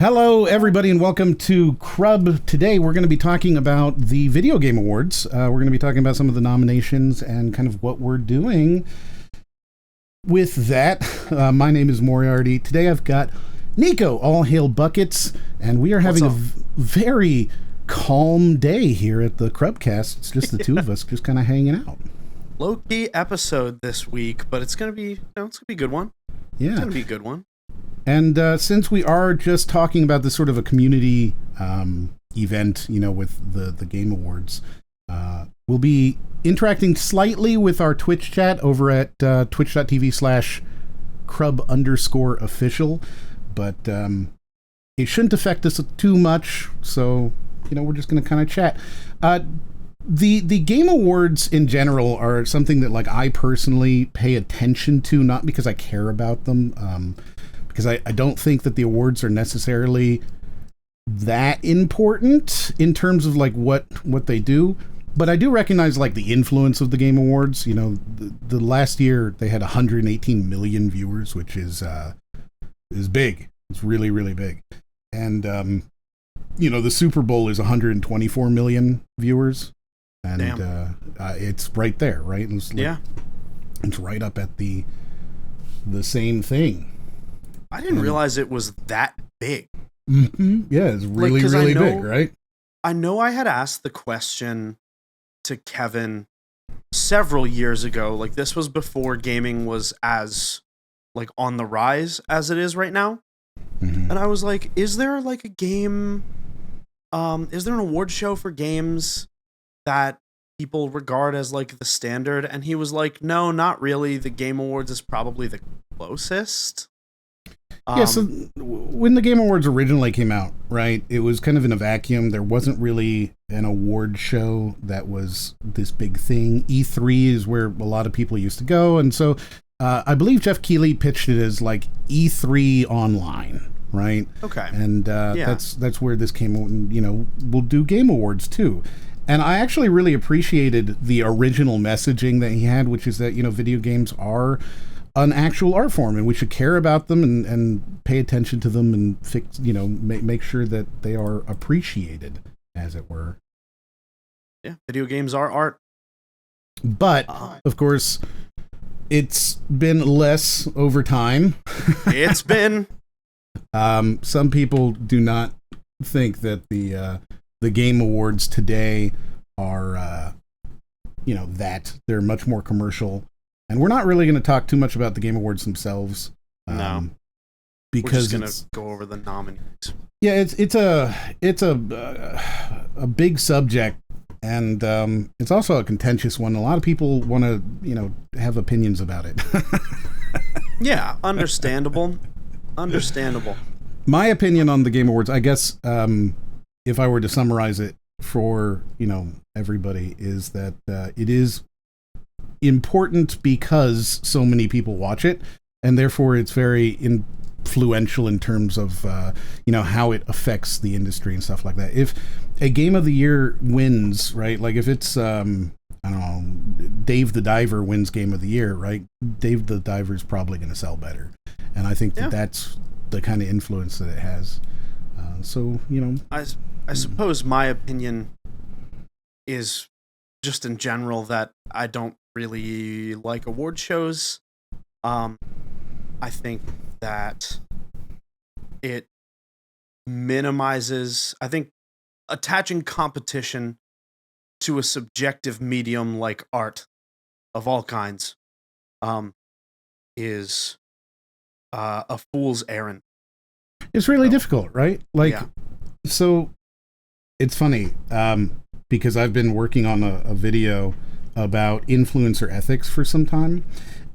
Hello, everybody, and welcome to Crub. Today, we're going to be talking about the Video Game Awards. We're going to be talking about some of the nominations and kind of what we're doing with that. My name is Moriarty. Today, I've got Nicco, all hail buckets, and we are having a very calm day here at the Crubcast. It's just the two of us just kind of hanging out. Low-key episode this week, but it's going to be, it's going to be a good one. Yeah. It's going to be a good one. And since we are just talking about this sort of a community event, you know, with the Game Awards, we'll be interacting slightly with our Twitch chat over at twitch.tv/Crub_official, but it shouldn't affect us too much, so, you know, we're just going to kind of chat. The Game Awards in general are something that, like, I personally pay attention to, not because I care about them, because I don't think that the awards are necessarily that important in terms of, like, what they do. But I do recognize, like, the influence of the Game Awards. You know, the last year they had 118 million viewers, which is big. It's really, really big. And, you know, the Super Bowl is 124 million viewers. And it's right there, right? It's like, yeah. It's right up at the same thing. I didn't realize it was that big. Mm-hmm. Yeah, it's really, like, really big, right? I know I had asked the question to Kevin several years ago. Like, this was before gaming was as, like, on the rise as it is right now. Mm-hmm. And I was like, is there, like, a game... is there an award show for games that people regard as, like, the standard? And he was like, no, not really. The Game Awards is probably the closest. Yeah, so when the Game Awards originally came out, right, it was kind of in a vacuum. There wasn't really an award show that was this big thing. E3 is where a lot of people used to go, and so I believe Geoff Keighley pitched it as, like, E3 online, right? Okay. And that's where this came, you know, we'll do Game Awards, too. And I actually really appreciated the original messaging that he had, which is that, you know, video games are an actual art form, and we should care about them and pay attention to them and fix, you know, make sure that they are appreciated, as it were. Yeah, video games are art. But, of course, it's been less over time. It's been. Some people do not think that the Game Awards today are, you know, that they're much more commercial. And we're not really going to talk too much about the Game Awards themselves. No. Because we're just going to go over the nominees. Yeah, it's a big subject, and it's also a contentious one. A lot of people want to, you know, have opinions about it. Yeah, understandable. Understandable. My opinion on the Game Awards, I guess, if I were to summarize it for, you know, everybody, is that it is important because so many people watch it, and therefore it's very influential in terms of you know, how it affects the industry and stuff like that. If a Game of the Year wins, right, like if it's I don't know, Dave the Diver wins Game of the Year, right, Dave the Diver is probably going to sell better, and I think that's the kind of influence that it has. So, you know, I suppose my opinion is just in general that I don't really like award shows. I think that it minimizes, I think attaching competition to a subjective medium like art of all kinds is a fool's errand. It's really difficult, right? Like, so it's funny, because I've been working on a video about influencer ethics for some time.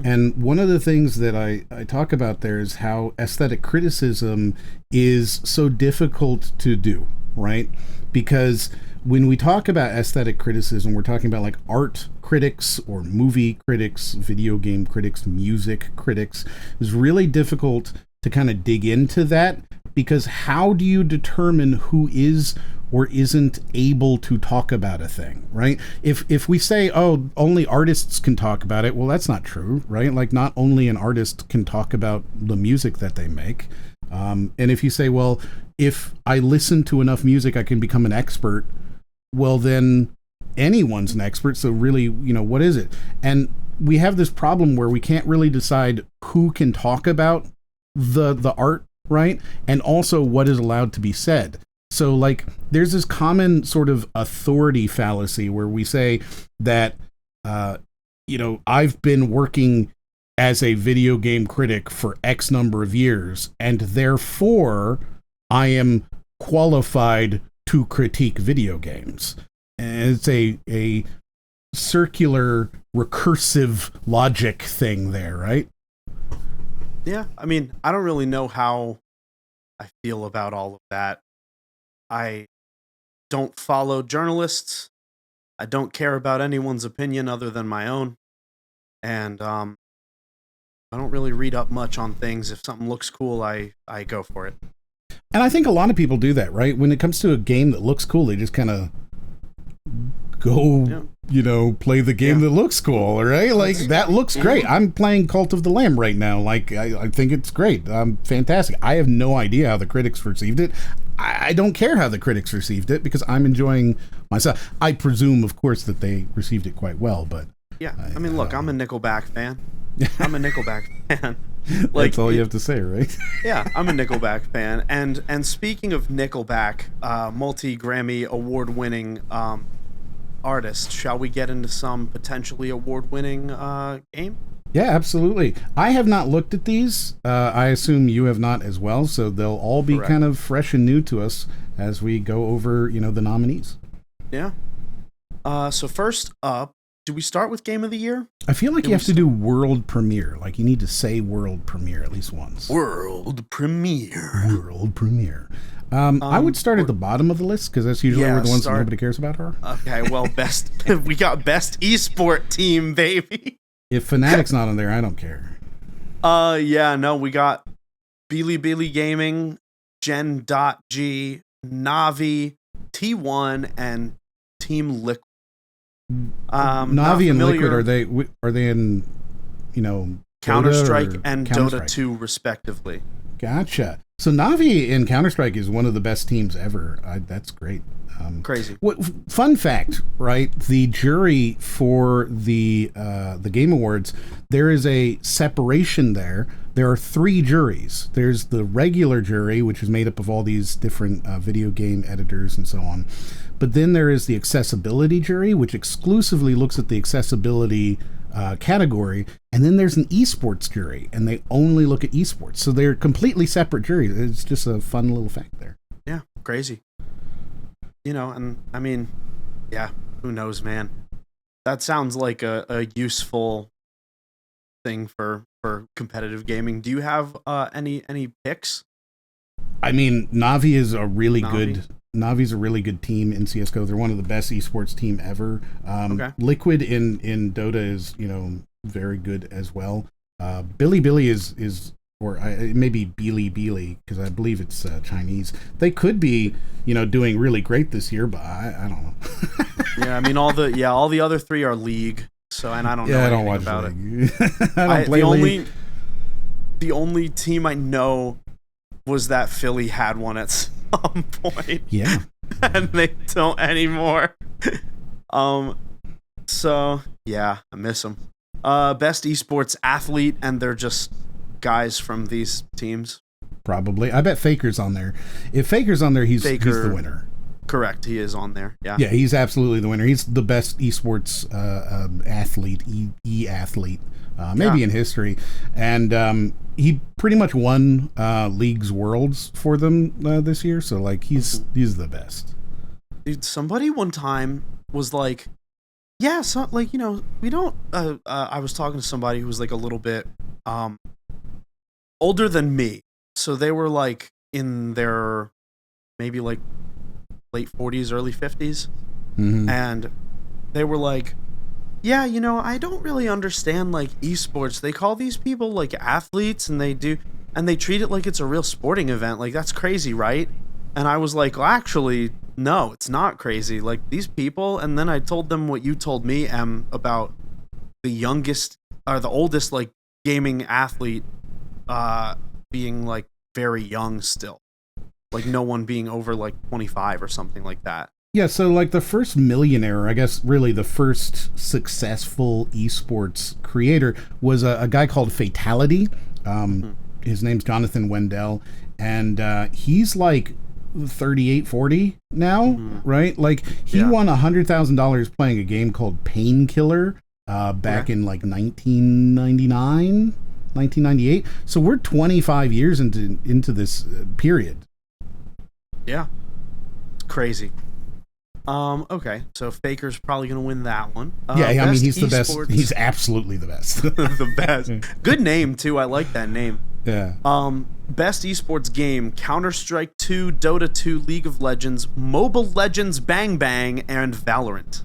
And one of the things that I talk about there is how aesthetic criticism is so difficult to do, right? Because when we talk about aesthetic criticism, we're talking about, like, art critics or movie critics, video game critics, music critics. It's really difficult to kind of dig into that, because how do you determine who is or isn't able to talk about a thing, right? If we say, oh, only artists can talk about it, well, that's not true, right? Like, not only an artist can talk about the music that they make. And if you say, well, if I listen to enough music, I can become an expert, well, then anyone's an expert. So really, you know, what is it? And we have this problem where we can't really decide who can talk about the art, right? And also what is allowed to be said. So, like, there's this common sort of authority fallacy where we say that, you know, I've been working as a video game critic for X number of years, and therefore I am qualified to critique video games. And it's a circular, recursive logic thing there, right? Yeah, I mean, I don't really know how I feel about all of that. I don't follow journalists. I don't care about anyone's opinion other than my own. And I don't really read up much on things. If something looks cool, I go for it. And I think a lot of people do that, right? When it comes to a game that looks cool, they just kind of go, you know, play the game that looks cool, right? Like, that looks great. I'm playing Cult of the Lamb right now. Like, I think it's great. Fantastic. I have no idea how the critics received it. I don't care how the critics received it because I'm enjoying myself. I presume, of course, that they received it quite well, but... Yeah, I mean, look, I'm a Nickelback fan. I'm a Nickelback fan. Like, that's all you have to say, right? Yeah, I'm a Nickelback fan. And speaking of Nickelback, multi-Grammy award-winning artist, shall we get into some potentially award-winning game? Yeah, absolutely. I have not looked at these. I assume you have not as well, so they'll all be kind of fresh and new to us as we go over, you know, the nominees. Yeah. So first up, do we start with Game of the Year? I feel like you have to do world premiere. Like, you need to say world premiere at least once. World premiere. World premiere. I would start at the bottom of the list because that's usually where the ones that nobody cares about are. Okay, well, we got best esport team, baby. If Fnatic's not on there, I don't care. Yeah, no, we got Bilibili Gaming, Gen.G, Navi, T1, and Team Liquid. Navi and Liquid, are they in, you know, Counter-Strike and Dota 2 respectively? Gotcha. So Navi in Counter-Strike is one of the best teams ever. That's great. Crazy. Fun fact, right? The jury for the Game Awards, there is a separation there. There are 3 juries. There's the regular jury, which is made up of all these different video game editors and so on. But then there is the accessibility jury, which exclusively looks at the accessibility category. And then there's an eSports jury, and they only look at eSports. So they're completely separate juries. It's just a fun little fact there. Yeah, crazy. You know, and I mean, yeah, who knows, man? That sounds like a useful thing for competitive gaming. Do you have any picks? I mean, Navi is a really good... Navi's a really good team in CSGO. They're one of the best esports team ever. Liquid in Dota is, you know, very good as well. Bilibili is or maybe Bilibili, because I believe it's Chinese. They could be, you know, doing really great this year, but I don't know. Yeah, I mean, all the other 3 are League. So, and I don't know anything about it. I don't play League. The only team I know was that Philly had one at some point. Yeah. And they don't anymore. So yeah, I miss them. Best esports athlete, and they're just guys from these teams. Probably. I bet Faker's on there. If Faker's on there, he's the winner. Correct, he is on there. Yeah. Yeah, he's absolutely the winner. He's the best esports athlete, e-athlete, maybe in history. And he pretty much won League's Worlds for them this year. So, like, he's the best. Dude, somebody one time was like, yeah, so, like, you know, we don't... I was talking to somebody who was, like, a little bit older than me. So they were, like, in their maybe, like, late 40s, early 50s. Mm-hmm. And they were like, yeah, you know, I don't really understand, like, esports. They call these people, like, athletes, and they treat it like it's a real sporting event. Like, that's crazy, right? And I was like, well, actually, No, it's not crazy. Like these people, and then I told them what you told me, about the youngest or the oldest like gaming athlete being like very young still. Like no one being over like 25 or something like that. Yeah, so like the first millionaire, I guess really the first successful esports creator was a guy called Fatality. His name's Jonathan Wendell, and he's like 38, 40 now, right? Like he won $100,000 playing a game called Painkiller back in like 1999, 1998. So we're 25 years into this period. Yeah. It's crazy. Okay, so Faker's probably gonna win that one. I mean he's the best. He's absolutely the best. The best. Good name too. I like that name. Yeah. Best esports game: Counter-Strike 2, Dota 2, League of Legends, Mobile Legends, Bang Bang, and Valorant.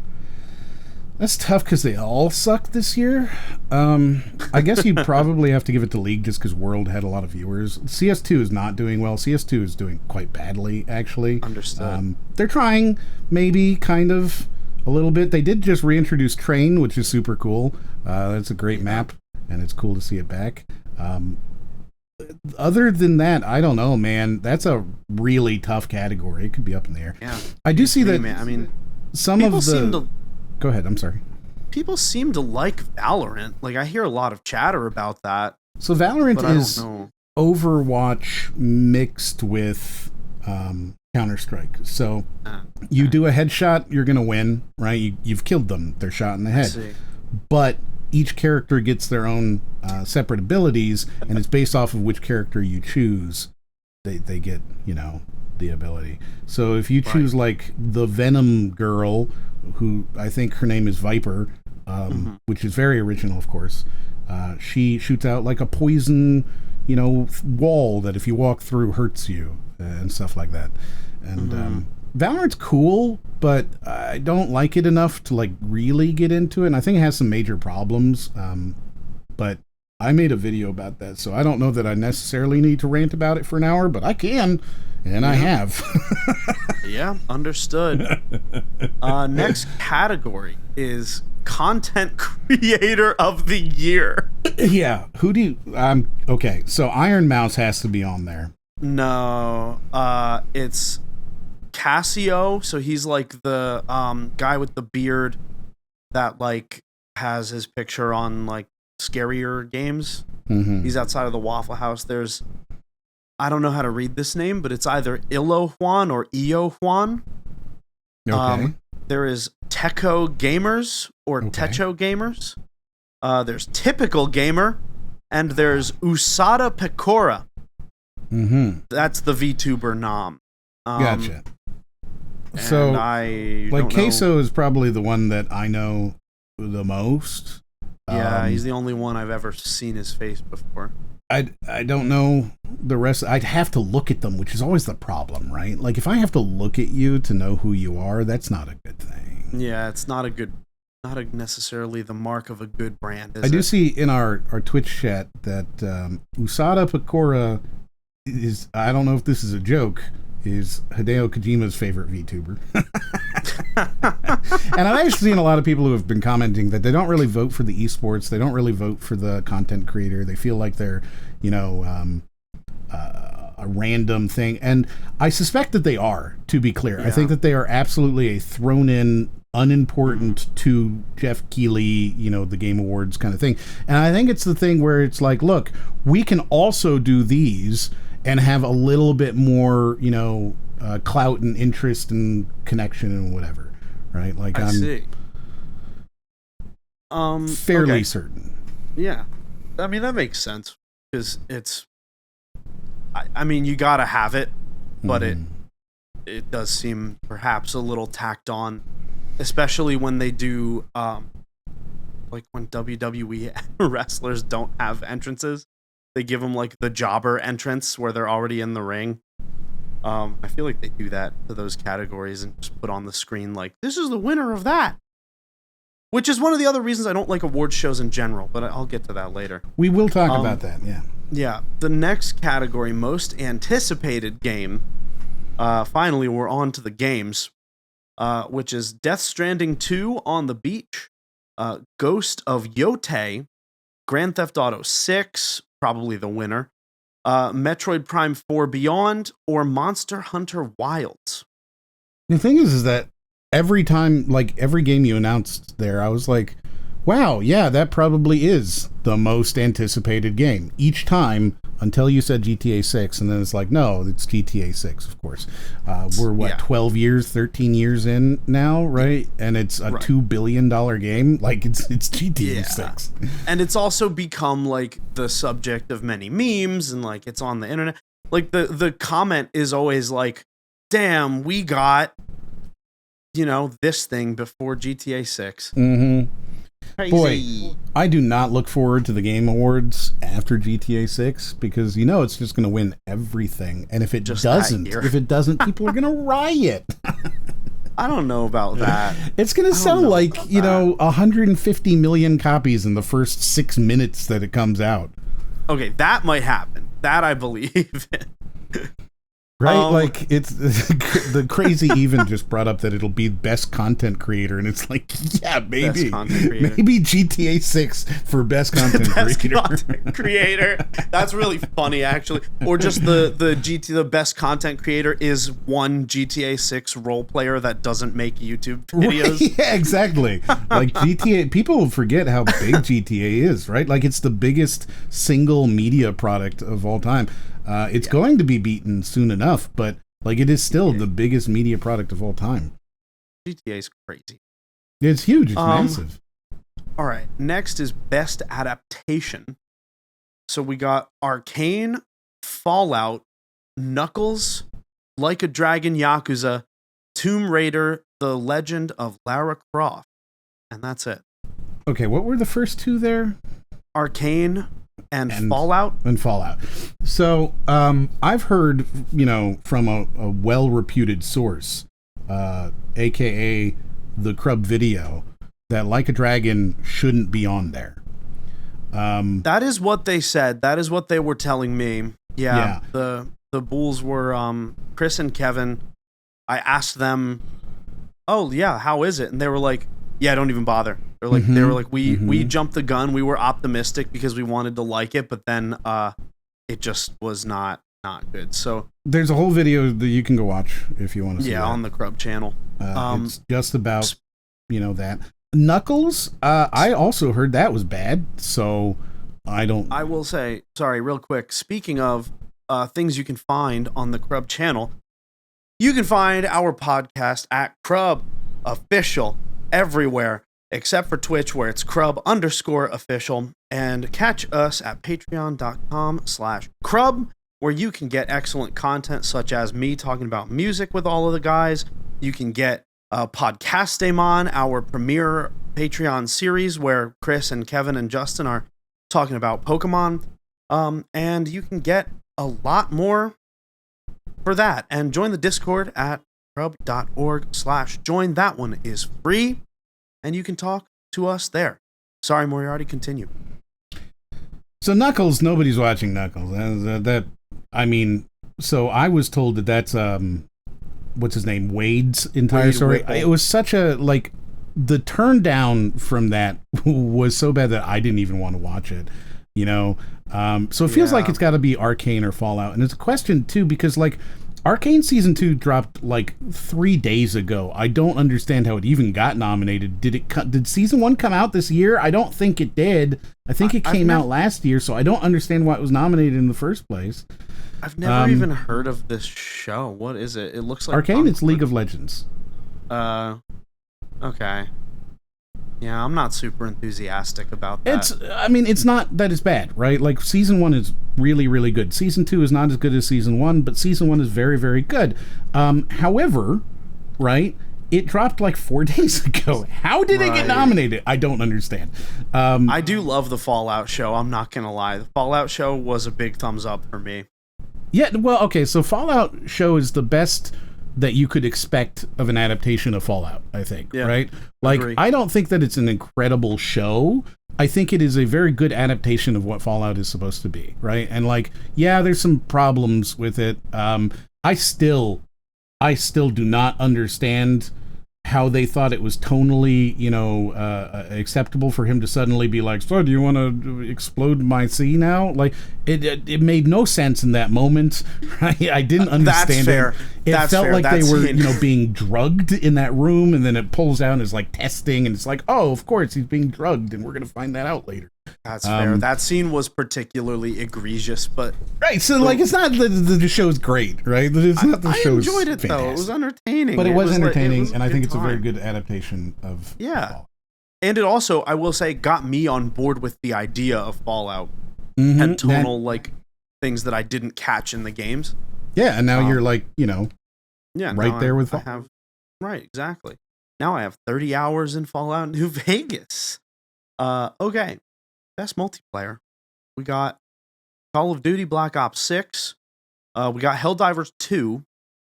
That's tough because they all suck this year. I guess you'd probably have to give it to League just because World had a lot of viewers. CS2 is not doing well. CS2 is doing quite badly, actually. Understood. They're trying, maybe, kind of, a little bit. They did just reintroduce Train, which is super cool. That's a great map, and it's cool to see it back. Other than that, I don't know, man. That's a really tough category. It could be up in the air. Yeah. I do see that. Man. I mean, some of the. Go ahead. I'm sorry. People seem to like Valorant. Like I hear a lot of chatter about that. So Valorant is Overwatch mixed with Counter-Strike. So you do a headshot, you're gonna win, right? You've killed them. They're shot in the head. But each character gets their own separate abilities, and it's based off of which character you choose. They get, the ability. So if you choose like the Venom girl, who I think her name is Viper, which is very original, of course. She shoots out like a poison, wall that if you walk through hurts you and stuff like that. And Valorant's cool, but I don't like it enough to like really get into it. And I think it has some major problems. But I made a video about that, so I don't know that I necessarily need to rant about it for an hour, but I can. And I have. Yeah, understood. Next category is Content Creator of the Year. Yeah, who do you... okay, so Iron Mouse has to be on there. No, it's Casio. So he's like the guy with the beard that like has his picture on like scarier games. He's outside of the Waffle House. There's... I don't know how to read this name, but it's either Illo Juan or Io Juan. Okay. There is Techo Gamers or Techo Gamers. There's Typical Gamer, and there's Usada Pecora. That's the VTuber nom. Gotcha. So, like Queso is probably the one that I know the most. Yeah, he's the only one I've ever seen his face before. I don't know the rest. I'd have to look at them, which is always the problem, right? Like if I have to look at you to know who you are, that's not a good thing. Yeah, it's not necessarily the mark of a good brand. I do see in our Twitch chat that Usada Pecora is, I don't know if this is a joke, is Hideo Kojima's favorite VTuber. And I've actually seen a lot of people who have been commenting that they don't really vote for the esports. They don't really vote for the content creator. They feel like they're, a random thing. And I suspect that they are, to be clear. Yeah. I think that they are absolutely a thrown in, unimportant to Geoff Keighley, the Game Awards kind of thing. And I think it's the thing where it's like, look, we can also do these and have a little bit more, clout and interest and connection and whatever, right? Like I see. Fairly certain. Yeah, I mean that makes sense because it's. I mean, you gotta have it, but it does seem perhaps a little tacked on, especially when they do, like when WWE wrestlers don't have entrances. They give them like the jobber entrance where they're already in the ring. I feel like they do that to those categories and just put on the screen like, this is the winner of that. Which is one of the other reasons I don't like awards shows in general, but I'll get to that later. We will talk about that, yeah. Yeah. The next category, most anticipated game, finally, we're on to the games, which is Death Stranding 2 on the Beach, Ghost of Yotei, Grand Theft Auto 6, probably the winner, Metroid Prime 4 Beyond, or Monster Hunter Wilds. The thing is that every time, like every game you announced there, I was like, wow, yeah, that probably is the most anticipated game. Each time, until you said GTA 6, and then it's like, no, it's GTA 6, of course. We're, 12 years, 13 years in now, right? And it's a $2 billion game. Like, it's GTA 6. And it's also become, like, the subject of many memes, and, like, it's on the internet. Like, the comment is always like, damn, we got, this thing before GTA 6. Mm-hmm. Crazy. Boy, I do not look forward to the Game Awards after GTA 6 because it's just going to win everything. And if it doesn't, people are going to riot. I don't know about that. It's going to sell 150 million copies in the first 6 minutes that it comes out. Okay, that might happen. That I believe in. Right? Like, it's the Crazy Even just brought up that it'll be best content creator, and it's like, yeah, maybe. Maybe GTA 6 for best content creator. Content creator. That's really funny, actually. Or just the best content creator is one GTA 6 role player that doesn't make YouTube videos. Right? Yeah, exactly. Like, GTA, people forget how big GTA is, right? Like, it's the biggest single media product of all time. It's going to be beaten soon enough, but like it is still the biggest media product of all time. GTA is crazy. It's huge. It's massive. All right. Next is best adaptation. So we got Arcane, Fallout, Knuckles, Like a Dragon Yakuza, Tomb Raider, The Legend of Lara Croft. And that's it. Okay, what were the first two there? Arcane and Fallout. And Fallout. So, I've heard, from a well-reputed source, aka the Crub video, that Like a Dragon shouldn't be on there. That is what they said. That is what they were telling me. Yeah. The Bulls were Chris and Kevin. I asked them, "Oh yeah, how is it?" And they were like, "Yeah, don't even bother." They're like, They were like, we jumped the gun. We were optimistic because we wanted to like it, but then it just was not good. So there's a whole video that you can go watch if you want to see. Yeah, on the Crub channel. It's just about that. Knuckles. I also heard that was bad. So I will say, sorry, real quick. Speaking of things you can find on the Crub channel, you can find our podcast at Crub Official everywhere except for Twitch, where it's Crub_official, and catch us at patreon.com/Crub, where you can get excellent content such as me talking about music with all of the guys. You can get Podcastemon, our premiere Patreon series where Chris and Kevin and Justin are talking about Pokemon, and you can get a lot more for that. And join the Discord at crub.org/join. That one is free, and you can talk to us there. Sorry, Moriarty, continue. So Knuckles, nobody's watching Knuckles. So I was told that that's what's his name, Wade's entire story. Whipple. It was such a the turn down from that was so bad that I didn't even want to watch it. So it feels like it's got to be Arcane or Fallout, and it's a question too because Arcane Season 2 dropped 3 days ago. I don't understand how it even got nominated. Did Season 1 come out this year? I don't think it did. I think it came out last year, so I don't understand why it was nominated in the first place. I've never even heard of this show. What is it? It looks like Arcane. It's League of Legends. Okay. Yeah, I'm not super enthusiastic about that. It's not that it's bad, right? Season 1 is really, really good. Season 2 is not as good as Season 1, but Season 1 is very, very good. However, right, it dropped 4 days ago. How did it get nominated? I don't understand. I do love the Fallout show. I'm not going to lie. The Fallout show was a big thumbs up for me. Yeah, well, okay, so Fallout show is the best that you could expect of an adaptation of Fallout, I think, right? Agree. I don't think that it's an incredible show. I think it is a very good adaptation of what Fallout is supposed to be, right? And there's some problems with it. I still I still do not understand how they thought it was tonally, acceptable for him to suddenly be like, so do you want to explode my sea now? Like, it made no sense in that moment, right? I didn't understand That's fair. It felt like they were, being drugged in that room, and then it pulls out and is like testing, and it's like, oh, of course, he's being drugged, and we're going to find that out later. That's fair. That scene was particularly egregious, but... Right, so, like, it's not the show's great, right? It's not the show's I enjoyed it, fantastic. though. It was entertaining. But it was entertaining, like, and I think it's a very good adaptation of Fallout. And it also, I will say, got me on board with the idea of Fallout and tonal, things that I didn't catch in the games. Yeah, and now you're, right there with Fallout. Right, exactly. Now I have 30 hours in Fallout New Vegas. Okay. Best multiplayer. We got Call of Duty Black Ops 6. We got Helldivers 2.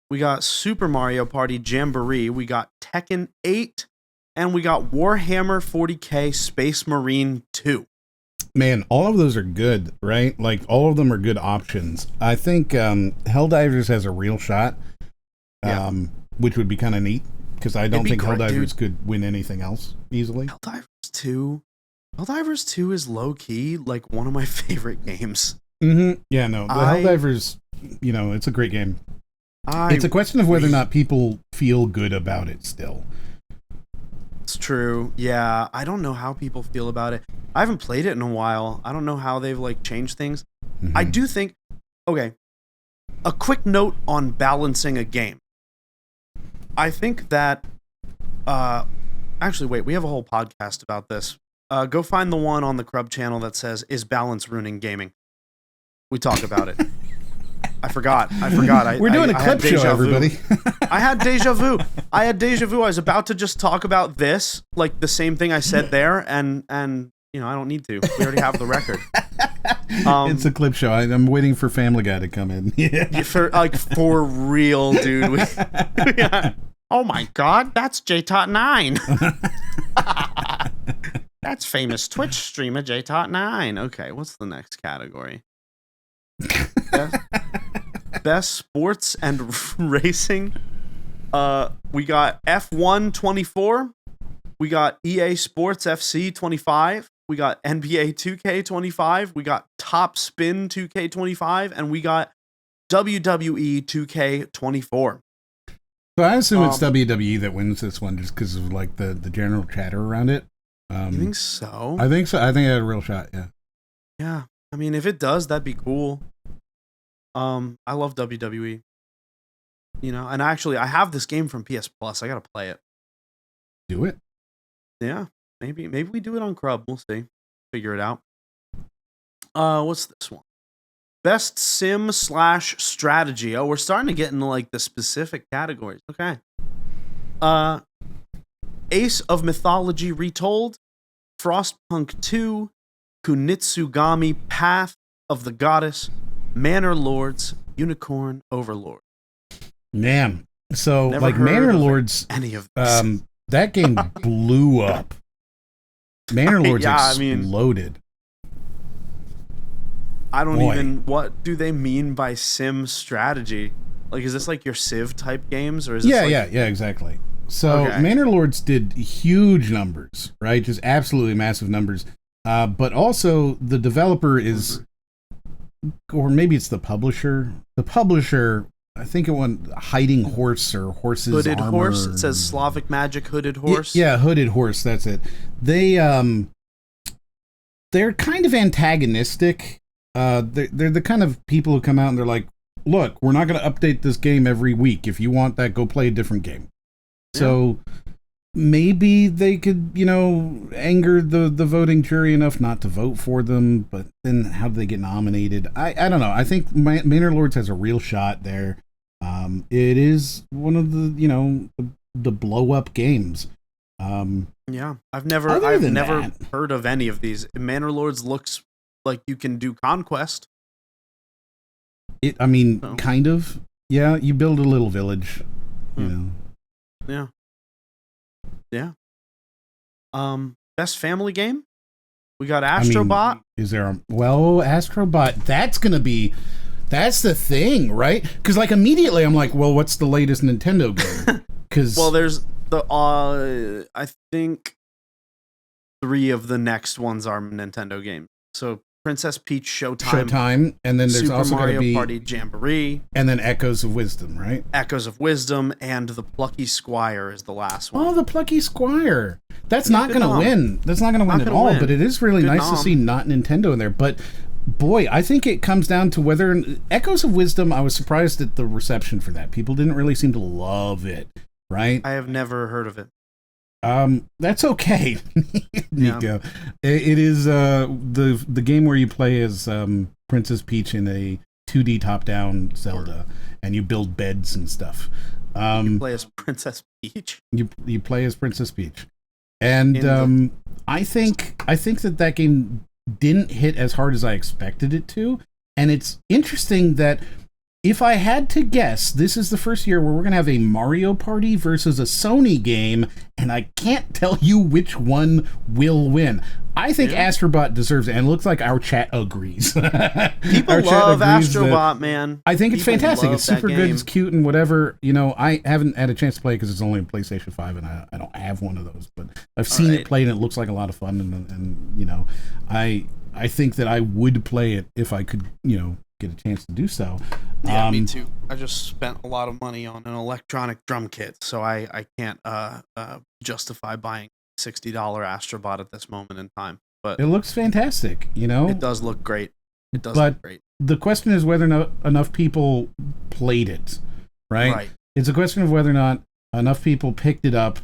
We got Super Mario Party Jamboree. We got Tekken 8. And we got Warhammer 40K Space Marine 2. Man, all of those are good, right? Like, all of them are good options. I think Helldivers has a real shot, which would be kind of neat, because I don't think Helldivers could win anything else easily. Helldivers 2 is low-key, like, one of my favorite games. Mm-hmm. Yeah, no. The Helldivers, it's a great game. It's a question of whether or not people feel good about it still. It's true. Yeah, I don't know how people feel about it. I haven't played it in a while. I don't know how they've, changed things. Mm-hmm. I do think... Okay. A quick note on balancing a game. I think that... actually, wait. We have a whole podcast about this. Go find the one on the Crub channel that says, "Is balance ruining gaming?" We talk about it. I forgot. We're doing a clip show, everybody. I had deja vu. I was about to just talk about this, like the same thing I said there, and I don't need to. We already have the record. It's a clip show. I'm waiting for Family Guy to come in. For real, dude. Oh my God, that's JTot9. That's famous Twitch streamer JTot9. Okay, what's the next category? Best sports and racing. We got F1 24. We got EA Sports FC 25. We got NBA 2K 25. We got Top Spin 2K 25, and we got WWE 2K 24. So I assume it's WWE that wins this one, just because of the general chatter around it. You think so? I think so. I think it had a real shot. Yeah. Yeah. I mean, if it does, that'd be cool. I love WWE. And actually, I have this game from PS Plus. I gotta play it. Do it. Yeah, maybe we do it on Crub. We'll see. Figure it out. What's this one? Best sim / strategy. Oh, we're starting to get into the specific categories. Okay. Ace of Mythology Retold, Frostpunk 2, Kunitsugami Path of the Goddess, Manor Lords, Unicorn Overlord. Man, so Manor Lords, any of this. That game blew up. Manor Lords exploded. I don't even. What do they mean by sim strategy? Is this your Civ type games, or is this yeah, exactly. So Manor Lords did huge numbers, right? Just absolutely massive numbers. But also the developer is, or maybe it's the publisher. The publisher, I think it went Hiding Horse or Horse's Hooded Armor. Horse. It says Slavic Magic Hooded Horse. Yeah, Hooded Horse. That's it. They're kind of antagonistic. They're the kind of people who come out and they're like, look, we're not going to update this game every week. If you want that, go play a different game. So maybe they could, anger the voting jury enough not to vote for them, but then how do they get nominated? I don't know. I think Manor Lords has a real shot there. It is one of the, the blow up games. Yeah, I've never heard of any of these. Manor Lords looks like you can do Conquest. Kind of. Yeah, you build a little village, Yeah. Best family game? We got Astrobot. Is there Astrobot, that's going to be That's the thing, right? Because like immediately I'm like, well, what's the latest Nintendo game? Because well, there's the I think 3 of the next ones are Nintendo games. So Princess Peach Showtime, and then there's Super also going to Mario be Party Jamboree, and then Echoes of Wisdom, right? Echoes of Wisdom, and the Plucky Squire is the last one. Oh, the Plucky Squire. That's not going to win. That's not going to win at all. But it is really nice to see not Nintendo in there. But boy, I think it comes down to whether Echoes of Wisdom. I was surprised at the reception for that. People didn't really seem to love it, right? I have never heard of it. That's okay, Nicco. It is the game where you play as Princess Peach in a 2D top-down Zelda, and you build beds and stuff. You play as Princess Peach. You play as Princess Peach, and I think that game didn't hit as hard as I expected it to, and it's interesting that. If I had to guess, this is the first year where we're going to have a Mario Party versus a Sony game, and I can't tell you which one will win. I think Astrobot deserves it, and it looks like our chat agrees. People love Astrobot, man. I think it's fantastic. It's super good. It's cute and whatever. You know, I haven't had a chance to play it because it's only on PlayStation 5, and I don't have one of those. But I've seen it played, and it looks like a lot of fun. And you know, I think that I would play it if I could, you know, get a chance to do so. Yeah, me too. I just spent a lot of money on an electronic drum kit, so I can't justify buying $60 Astrobot at this moment in time. But it looks fantastic, you know? It does look great. It does look great. The question is whether or not enough people played it, right? Right. It's a question of whether or not enough people picked it up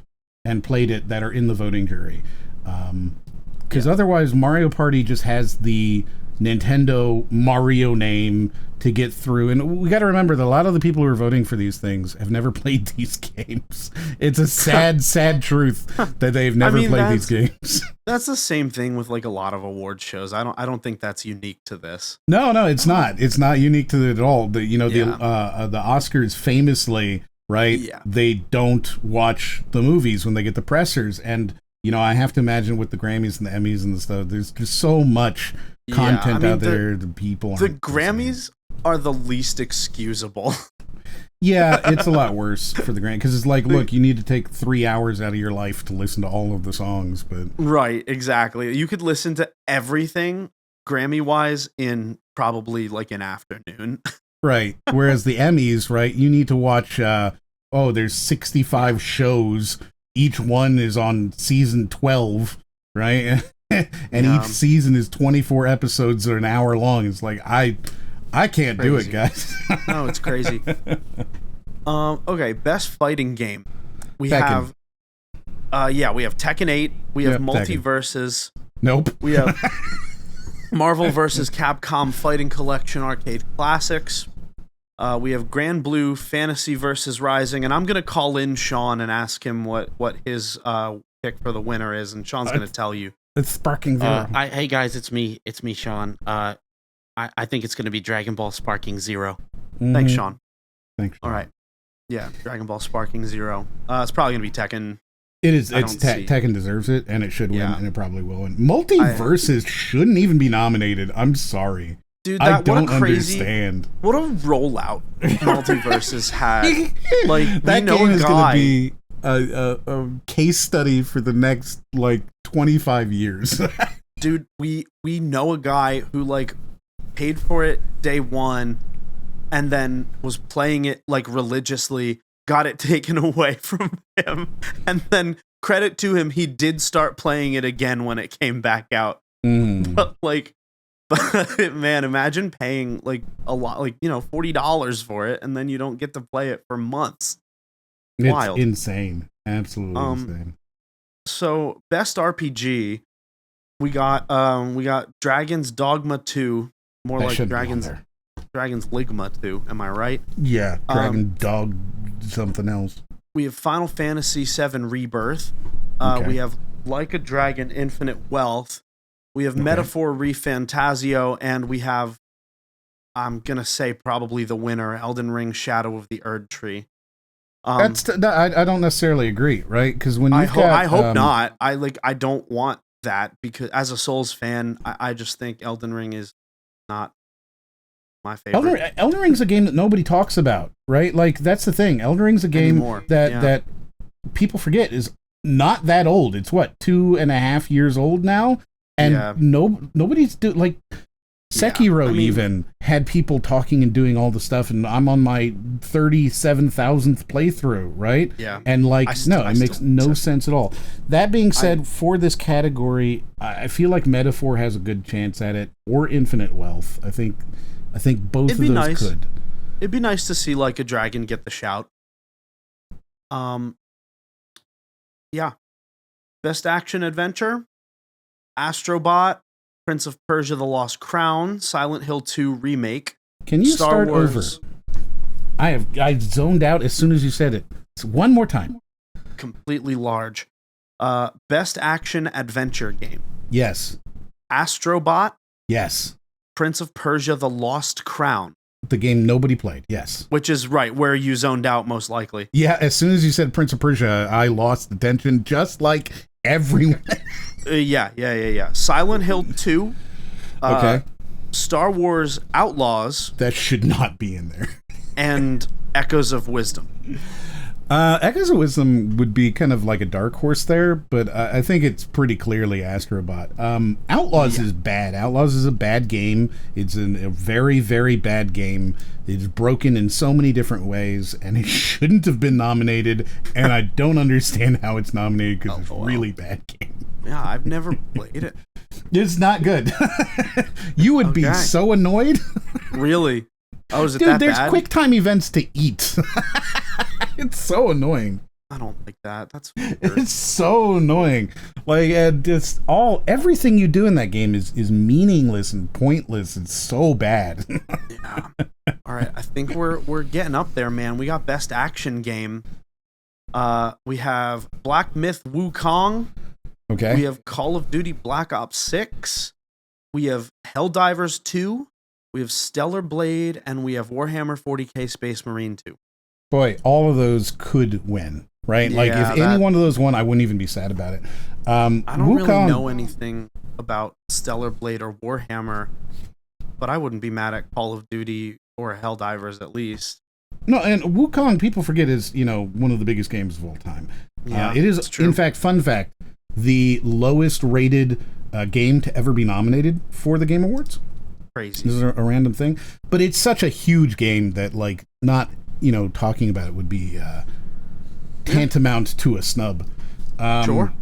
and played it that are in the voting jury. Because otherwise, Mario Party just has the Nintendo Mario name to get through, and we got to remember that a lot of the people who are voting for these things have never played these games. It's a sad truth that they've never played these games. That's the same thing with like a lot of award shows. I don't think that's unique to this. No, it's not. It's not unique to it at all. The Oscars famously, right? Yeah. They don't watch the movies when they get the pressers, and you know, I have to imagine with the Grammys and the Emmys and the stuff, there's just so much content out there. The people, the Grammys are the least excusable. Yeah, it's a lot worse for the Grammys because it's like, look, you need to take 3 hours out of your life to listen to all of the songs, but right, exactly. You could listen to everything Grammy-wise in probably like an afternoon. Right. Whereas the Emmys, right, you need to watch. There's 65 shows. Each one is on season 12, right? And each season is 24 episodes or an hour long. It's like, I can't do it, guys. No, it's crazy. Okay, best fighting game. We Tekken. We have Tekken 8. We have Multiverses. Nope. We have Marvel vs. Capcom Fighting Collection Arcade Classics. We have Grand Blue Fantasy vs. Rising, and I'm going to call in Sean and ask him what his pick for the winner is, and Sean's going to tell you. It's Sparking Zero. Hey guys, it's me, Sean. I think it's going to be Dragon Ball Sparking Zero. Mm-hmm. Thanks, Sean. Thanks. All right. Yeah, Dragon Ball Sparking Zero. It's probably going to be Tekken. It is. Tekken deserves it, and it should win, and it probably will win. Multiverses shouldn't even be nominated. I'm sorry. Dude, I don't understand. What a rollout Multiverses had. Like, that game is going to be a case study for the next, 25 years. Dude, we know a guy who, paid for it day one and then was playing it, religiously, got it taken away from him, and then, credit to him, he did start playing it again when it came back out. But, man, imagine paying a lot, $40 for it, and then you don't get to play it for months. It's wild, insane, absolutely insane. So best RPG, we got Dragon's Dogma 2, more that like Dragon's Ligma 2. Am I right? Yeah, Dragon Dog something else. We have Final Fantasy VII Rebirth. We have Like a Dragon Infinite Wealth. We have Metaphor ReFantasio, and we have, I'm going to say probably the winner, Elden Ring Shadow of the Erd Tree. I don't necessarily agree, right? Because when I hope not. I don't want that, because as a Souls fan, I just think Elden Ring is not my favorite. Elden Ring's a game that nobody talks about, right? Like, that's the thing. Elden Ring's a game that people forget is not that old. It's what, 2.5 years old now? And nobody's like Sekiro even had people talking and doing all the stuff, and I'm on my 37,000th playthrough, right? Yeah. And like, it makes no sense at all. That being said, for this category, I feel like Metaphor has a good chance at it, or Infinite Wealth. I think both of those could. It'd be nice to see like a dragon get the shout. Yeah. Best Action Adventure, Astrobot, Prince of Persia: The Lost Crown, Silent Hill 2 Remake. Can you start over? I zoned out as soon as you said it. So one more time. Completely large. Best Action Adventure Game. Yes. Astrobot. Yes. Prince of Persia: The Lost Crown. The game nobody played, yes. Which is right, where you zoned out most likely. Yeah, as soon as you said Prince of Persia, I lost attention, just like everyone. Yeah. Silent Hill 2. Okay. Star Wars Outlaws. That should not be in there. And Echoes of Wisdom. Echoes of Wisdom would be kind of like a dark horse there, but I think it's pretty clearly Astrobot. Outlaws is bad. Outlaws is a bad game. It's a very, very bad game. It's broken in so many different ways, and it shouldn't have been nominated, and I don't understand how it's nominated because it's a really bad game. Yeah, I've never played it. It's not good. You would be so annoyed. Really? Oh, is it Dude, that there's bad? quick time events to eat. It's so annoying. I don't like that. That's weird. It's so annoying. Like, just everything you do in that game is meaningless and pointless. It's so bad. Yeah. All right, I think we're getting up there, man. We got Best Action Game. We have Black Myth Wukong. Okay. We have Call of Duty Black Ops 6. We have Helldivers 2. We have Stellar Blade, and we have Warhammer 40k Space Marine 2. Boy, all of those could win, right? Yeah, like, if any one of those won, I wouldn't even be sad about it. I don't Wukong, really know anything about Stellar Blade or Warhammer, but I wouldn't be mad at Call of Duty or Helldivers at least. No, and Wukong, people forget, is, one of the biggest games of all time. Yeah, it is, in fact, fun fact, the lowest rated game to ever be nominated for the Game Awards. Crazy. This is a random thing, but it's such a huge game that, like, not talking about it would be tantamount to a snub. Sure.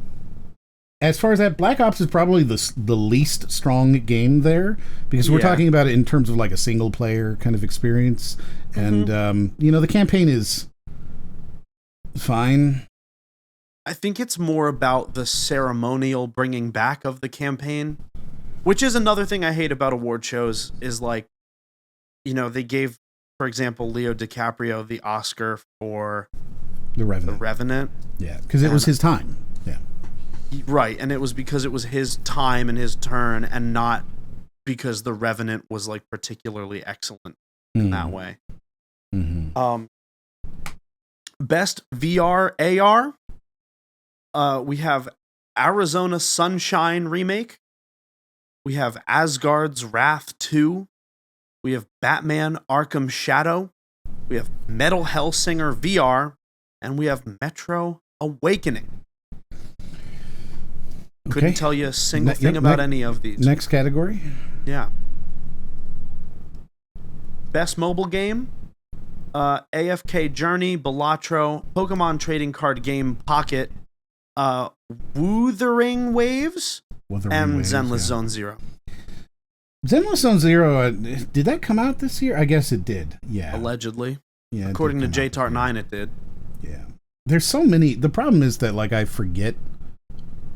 As far as that, Black Ops is probably the least strong game there, because we're talking about it in terms of like a single player kind of experience, and the campaign is fine. I think it's more about the ceremonial bringing back of the campaign, which is another thing I hate about award shows, is like, they gave, for example, Leo DiCaprio the Oscar for The Revenant. Yeah, because it was his time. Yeah. Right, and it was because it was his time and his turn, and not because The Revenant was like particularly excellent in that way. Mm-hmm. Best VR AR. We have Arizona Sunshine Remake. We have Asgard's Wrath 2. We have Batman Arkham Shadow. We have Metal Hellsinger VR. And we have Metro Awakening. Couldn't tell you a single thing about any of these. Next category? Yeah. Best mobile game. AFK Journey, Balatro, Pokemon Trading Card Game Pocket, Wuthering Waves, and Zenless Zone Zero. Zenless Zone Zero, did that come out this year? I guess it did, yeah. Allegedly. Yeah. According to JTAR 9, it did. Yeah. There's so many. The problem is that, like, I forget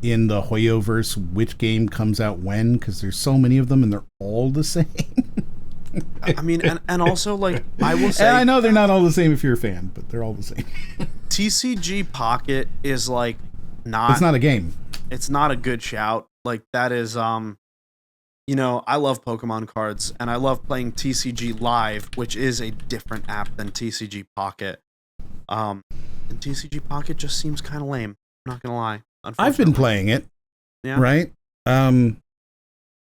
in the Hoyoverse which game comes out when, because there's so many of them and they're all the same. I mean, and also, like, I will say, and I know they're not all the same if you're a fan, but they're all the same. TCG Pocket is like not. It's not a game. It's not a good shout. Like, that is, I love Pokemon cards, and I love playing TCG Live, which is a different app than TCG Pocket. And TCG Pocket just seems kind of lame. I'm not gonna lie. I've been playing it. Yeah. Right.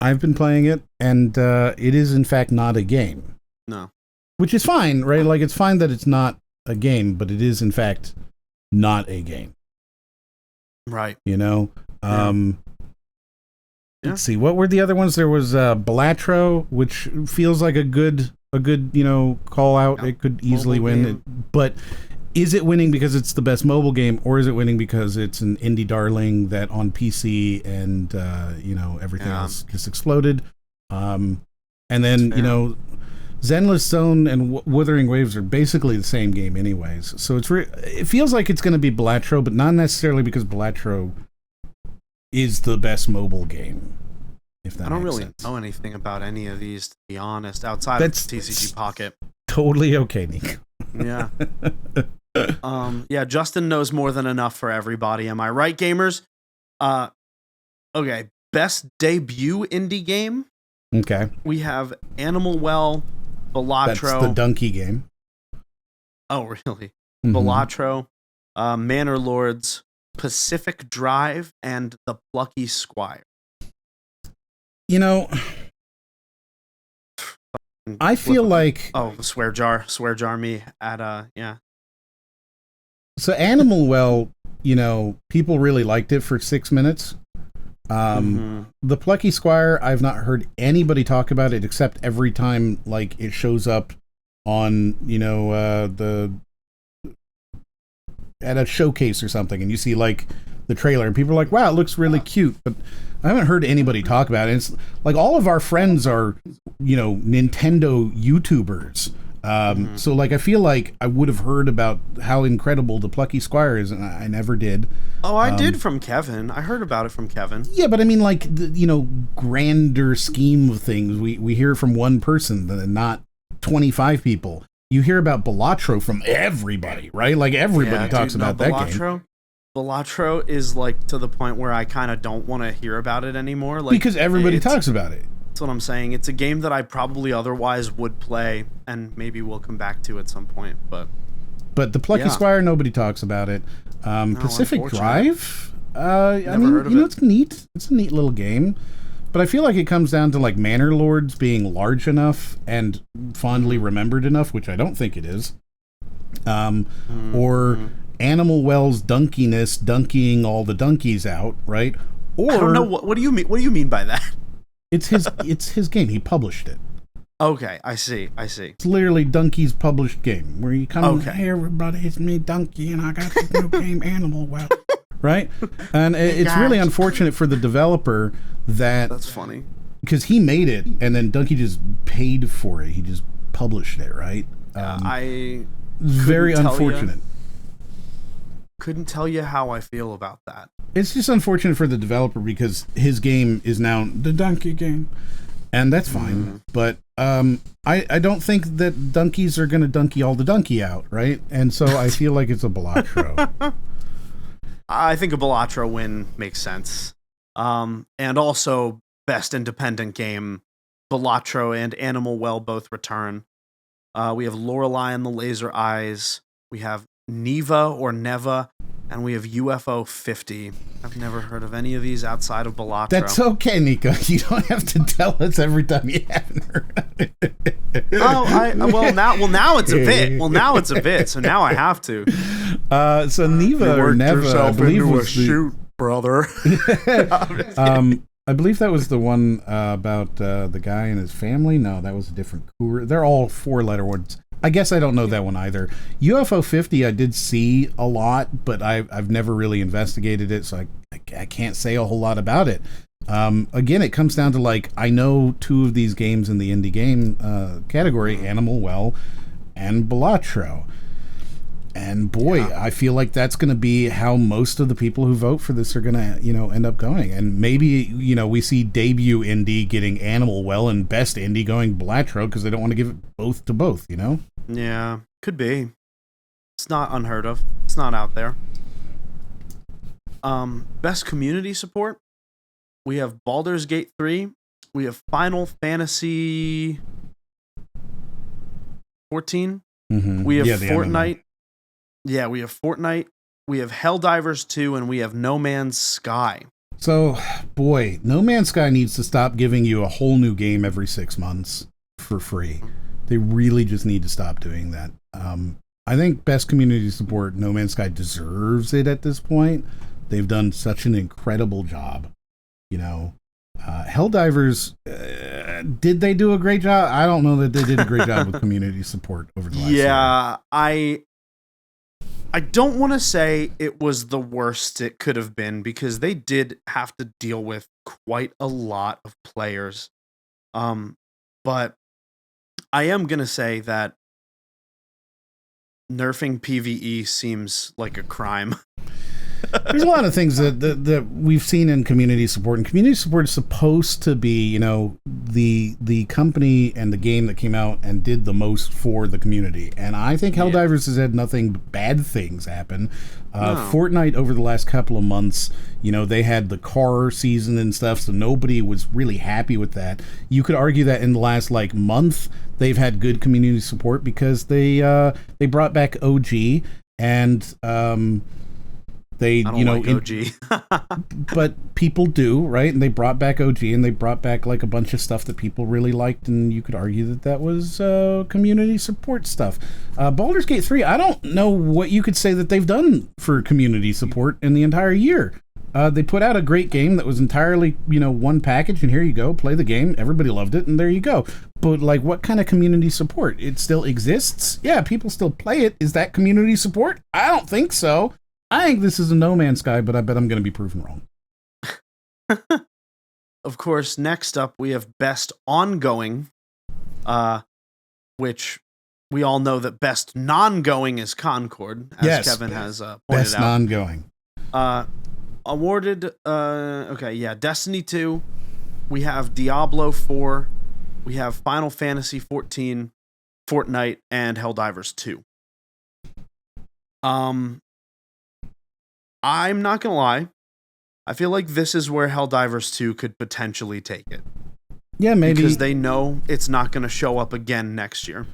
I've been playing it, and it is in fact not a game. No. Which is fine, right? Like, it's fine that it's not a game, but it is, in fact, not a game. Right. You know? Yeah. Let's see. What were the other ones? There was Balatro, which feels like a good, call out. Yeah. It could easily Mobile win. game. But is it winning because it's the best mobile game, or is it winning because it's an indie darling that on PC and, everything else just exploded? And then, Zenless Zone and Wuthering Waves are basically the same game anyways. So it feels like it's going to be Balatro, but not necessarily because Balatro is the best mobile game. If that I don't makes really sense. know anything about any of these, to be honest, outside of TCG Pocket. Totally okay, Nico. Yeah. Justin knows more than enough for everybody. Am I right, gamers? Okay. Best debut indie game. Okay. We have Animal Well, Balatro. That's the donkey game. Oh, really? Mhm. Balatro, Manor Lords, Pacific Drive, and The Plucky Squire. I feel like... Oh, swear jar me at, yeah. So Animal Well, people really liked it for 6 minutes. The Plucky Squire, I've not heard anybody talk about it except every time like it shows up on at a showcase or something, and you see like the trailer, and people are like, "Wow, it looks really cute," but I haven't heard anybody talk about it. It's like all of our friends are Nintendo YouTubers. So like I feel like I would have heard about how incredible the Plucky Squire is, and I never did. Oh, I did from Kevin. I heard about it from Kevin. Yeah, but I mean, like the grander scheme of things, we hear from one person, not 25 people. You hear about Balatro from everybody, right? Like everybody talks about that game. Balatro is like to the point where I kind of don't want to hear about it anymore. Like because everybody talks about it. That's what I'm saying. It's a game that I probably otherwise would play, and maybe we'll come back to at some point. But the Plucky Squire, nobody talks about it. Pacific Drive, it's neat. It's a neat little game, but I feel like it comes down to like Manor Lords being large enough and fondly remembered enough, which I don't think it is. Or Animal Well's dunkying all the donkeys out, right? Or I don't know what do you mean? What do you mean by that? It's his game. He published it. Okay, I see. It's literally Donkey's published game where you come, hey everybody, it's me Donkey, and I got this new game, Animal Well, right? And it's really unfortunate for the developer that's funny because he made it and then Donkey just paid for it. He just published it, right? I very unfortunate. Couldn't tell you how I feel about that. It's just unfortunate for the developer because his game is now the Donkey game. And that's fine. But I don't think that donkeys are going to donkey all the donkey out, right? And so I feel like it's a Balatro. I think a Balatro win makes sense. And also, best independent game, Balatro and Animal Well both return. We have Lorelei and the Laser Eyes. We have Neva or Neva. And we have UFO 50. I've never heard of any of these outside of Balatro. That's okay, Nico. You don't have to tell us every time you haven't heard of it. Now it's a bit. Well, now it's a bit. So now I have to. So Neva or Neva, I believe was shoot, brother. I believe that was the one about the guy and his family. No, that was a different. They're all 4-letter words. I guess I don't know that one either. UFO 50 I did see a lot, but I've never really investigated it, so I can't say a whole lot about it. Again, it comes down to like I know 2 of these games in the indie game category, Animal Well and Balatro. And boy, I feel like that's going to be how most of the people who vote for this are going to, end up going. And maybe, we see debut indie getting Animal Well and best indie going Balatro because they don't want to give it both to both, Yeah, could be. It's not unheard of. It's not out there. Best community support. We have Baldur's Gate 3. We have Final Fantasy 14. Mm-hmm. We have Fortnite. Yeah, we have Fortnite. We have Helldivers 2, and we have No Man's Sky. So, boy, No Man's Sky needs to stop giving you a whole new game every 6 months for free. They really just need to stop doing that. I think best community support, No Man's Sky deserves it at this point. They've done such an incredible job. Helldivers, did they do a great job? I don't know that they did a great job with community support over the last year. I don't want to say it was the worst it could have been, because they did have to deal with quite a lot of players. But I am going to say that nerfing PvE seems like a crime. There's a lot of things that we've seen in community support, and community support is supposed to be, the company and the game that came out and did the most for the community. And I think Helldivers has had nothing but bad things happen. No. Fortnite over the last couple of months, they had the car season and stuff, so nobody was really happy with that. You could argue that in the last month, they've had good community support because they brought back OG and they, I don't like OG. but people do, right? And they brought back OG, and they brought back a bunch of stuff that people really liked, and you could argue that was community support stuff. Baldur's Gate 3, I don't know what you could say that they've done for community support in the entire year. They put out a great game that was entirely, one package, and here you go, play the game. Everybody loved it, and there you go. But what kind of community support? It still exists? Yeah, people still play it. Is that community support? I don't think so. I think this is a No Man's Sky, but I bet I'm going to be proven wrong. Of course, next up we have Best Ongoing, which we all know that Best Non-Going is Concord, as Kevin has pointed Best out. Non-Going. Awarded, Destiny 2, we have Diablo 4, we have Final Fantasy 14, Fortnite, and Helldivers 2. I'm not gonna lie, I feel like this is where Helldivers 2 could potentially take it. Yeah, maybe. Because they know it's not gonna show up again next year.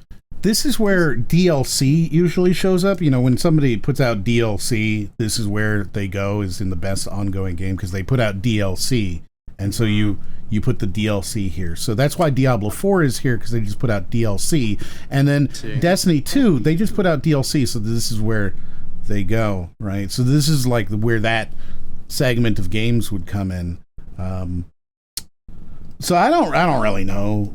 This is where DLC usually shows up. When somebody puts out DLC, this is where they go, is in the Best Ongoing Game, because they put out DLC, and so you put the DLC here. So that's why Diablo 4 is here, because they just put out DLC. And then Destiny 2, they just put out DLC, so this is where they go, right? So this is where that segment of games would come in. So I don't really know.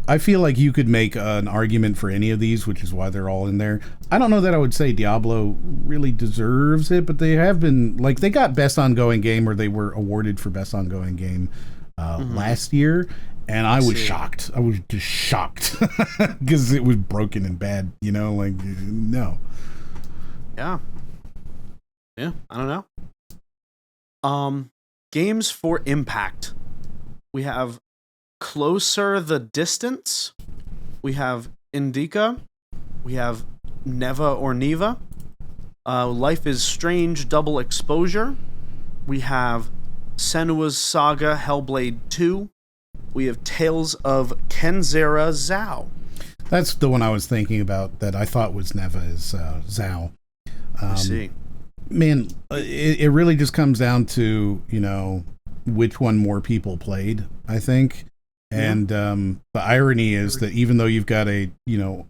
I feel like you could make an argument for any of these, which is why they're all in there. I don't know that I would say Diablo really deserves it, but they have been, they got Best Ongoing Game, or they were awarded for Best Ongoing Game last year, and I was shocked. I was just shocked because it was broken and bad, no. Yeah, I don't know. Games for Impact. We have Closer the Distance. We have Indica. We have Neva or Neva. Life is Strange Double Exposure. We have Senua's Saga Hellblade 2. We have Tales of Kenzera Zhao. That's the one I was thinking about that I thought was Neva, is Zhao. I see. Man, it really just comes down to, which one more people played, I think. And the irony is that even though you've got a,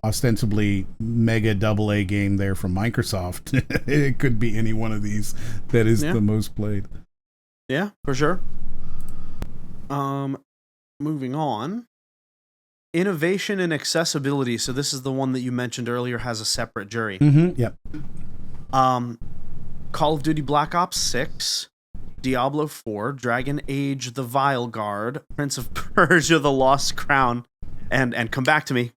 ostensibly mega AA game there from Microsoft, it could be any one of these that is the most played. Yeah, for sure. Moving on. Innovation and accessibility. So this is the one that you mentioned earlier, has a separate jury. Mm-hmm. Yep. Call of Duty Black Ops 6, Diablo 4, Dragon Age The Vile Guard, Prince of Persia The Lost Crown, and come back to me,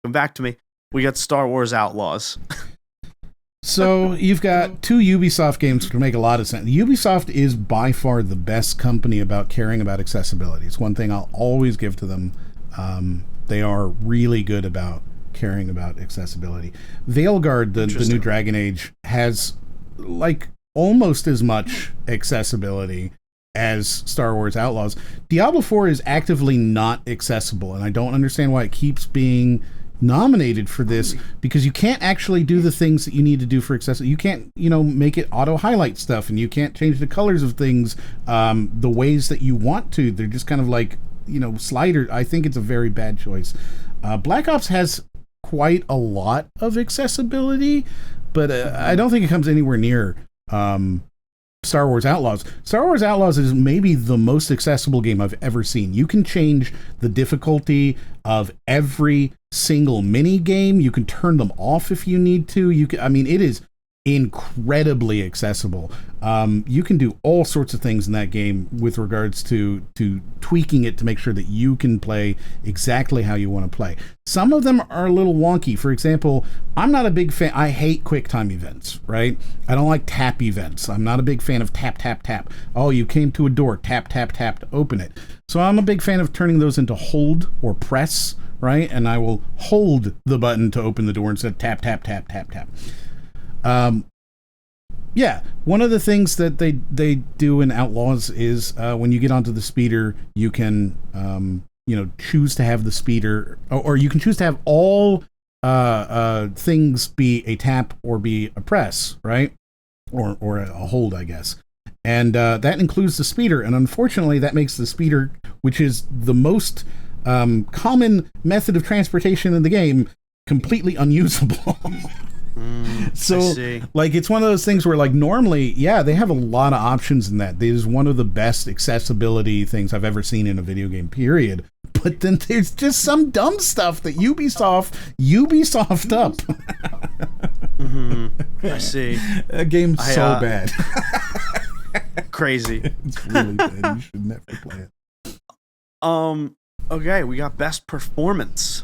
we got Star Wars Outlaws. So you've got two Ubisoft games which make a lot of sense. Ubisoft is by far the best company about caring about accessibility. It's one thing I'll always give to them. They are really good about caring about accessibility. Veilguard, the new Dragon Age, has almost as much accessibility as Star Wars Outlaws. Diablo 4 is actively not accessible, and I don't understand why it keeps being nominated for this, because you can't actually do the things that you need to do for accessibility. You can't, make it auto highlight stuff, and you can't change the colors of things the ways that you want to. They're just kind of slider, I think it's a very bad choice. Black Ops has quite a lot of accessibility, but I don't think it comes anywhere near Star Wars Outlaws. Star Wars Outlaws is maybe the most accessible game I've ever seen. You can change the difficulty of every single mini game. You can turn them off if you need to. It is incredibly accessible. You can do all sorts of things in that game with regards to tweaking it to make sure that you can play exactly how you want to play. Some of them are a little wonky. For example, I'm not a big fan. I hate quick time events, right? I don't like tap events. I'm not a big fan of tap, tap, tap. Oh, you came to a door, tap, tap, tap to open it. So I'm a big fan of turning those into hold or press, right? And I will hold the button to open the door instead of tap, tap, tap, tap, tap. One of the things that they do in Outlaws is when you get onto the speeder, you can choose to have the speeder, or you can choose to have all things be a tap or be a press, right? Or a hold, I guess. And that includes the speeder, and unfortunately, that makes the speeder, which is the most common method of transportation in the game, completely unusable. So, like, it's one of those things where, like, normally, they have a lot of options in that. It is one of the best accessibility things I've ever seen in a video game, period. But then there's just some dumb stuff that Ubisoft up. I see. That game's so bad. Crazy. It's really bad. You should never play it. Okay, we got best performance.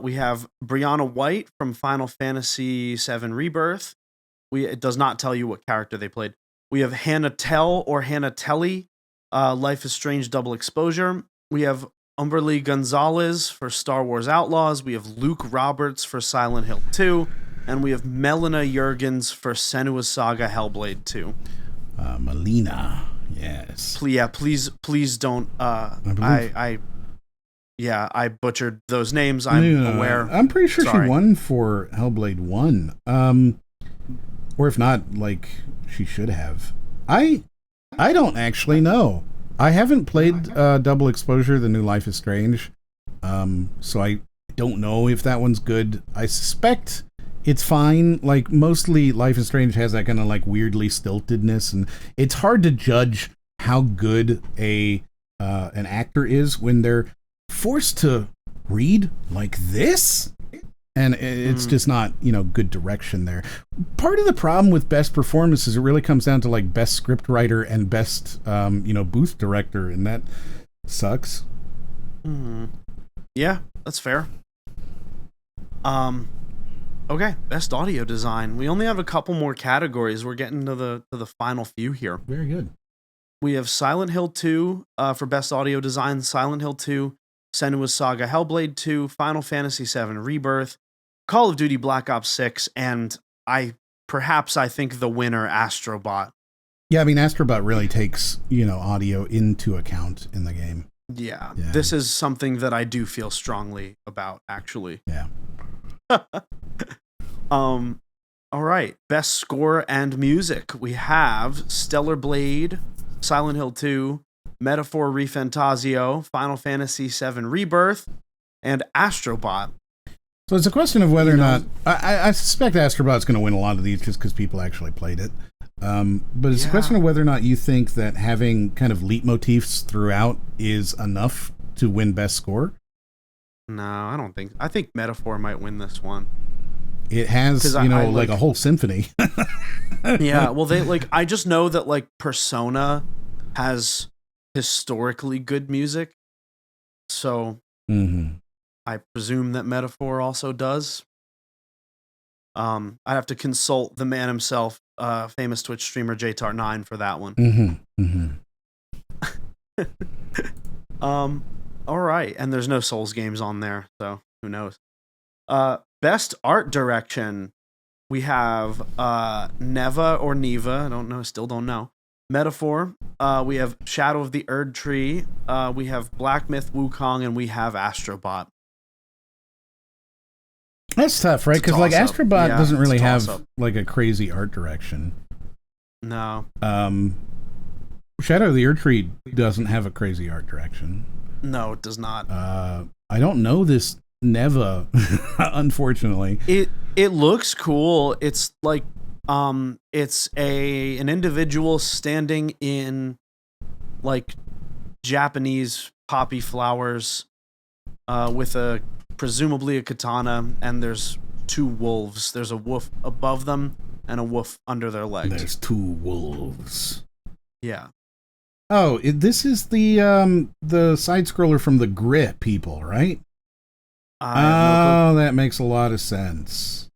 We have Brianna White from Final Fantasy VII Rebirth. It does not tell you what character they played. We have Hannah Tell or Hannah Telly, Life is Strange Double Exposure. We have Umberly Gonzalez for Star Wars Outlaws. We have Luke Roberts for Silent Hill 2. And we have Melina Jurgens for Senua's Saga Hellblade 2. Melina, yes. Please don't. I butchered those names. I'm aware. I'm pretty sure Sorry. she won for Hellblade 1. Or if not, like, she should have. I don't actually know. I haven't played Double Exposure, the new Life is Strange. So I don't know if that one's good. I suspect it's fine. Like, mostly Life is Strange has that kind of, like, weirdly stiltedness, and it's hard to judge how good an actor is when they're forced to read like this, and it's just not good direction there. Part of the problem with best performance is it really comes down to, like, best script writer and best booth director, and that sucks. Yeah, that's fair. Okay, best audio design. We only have a couple more categories. We're getting to the final few here. Very good. We have Silent Hill 2 for best audio design, Silent Hill 2, Senua's Saga Hellblade 2, Final Fantasy VII Rebirth, Call of Duty Black Ops 6, and I think the winner, Astrobot. Yeah, I mean, Astrobot really takes, audio into account in the game. Yeah, this is something that I do feel strongly about, actually. Yeah. All right, best score and music. We have Stellar Blade, Silent Hill 2, Metaphor ReFantasio, Final Fantasy VII Rebirth, and Astrobot. So it's a question of whether or not... I suspect Astrobot's going to win a lot of these just because people actually played it. But it's a question of whether or not you think that having kind of leitmotifs throughout is enough to win best score. No, I don't think... I think Metaphor might win this one. It has, like a whole symphony. Yeah, well, I just know that, like, Persona has historically good music, so I presume that Metaphor also does. I have to consult the man himself, famous Twitch streamer JTAR9 for that one. All right, and there's no Souls games on there, so who knows. Best art direction, we have Neva or Neva, still don't know. Metaphor, we have Shadow of the Erd Tree, we have Black Myth Wukong, and we have Astrobot. That's tough, right? Because, like, Astrobot doesn't really have like a crazy art direction. No. Shadow of the Erd Tree doesn't have a crazy art direction. No, it does not. I don't know this Neva, unfortunately. It looks cool. It's like it's an individual standing in like Japanese poppy flowers with presumably a katana, and there's two wolves. There's a wolf above them and a wolf under their legs. There's two wolves. Yeah. Oh, this is the side scroller from the Grit people, right? Oh, that makes a lot of sense.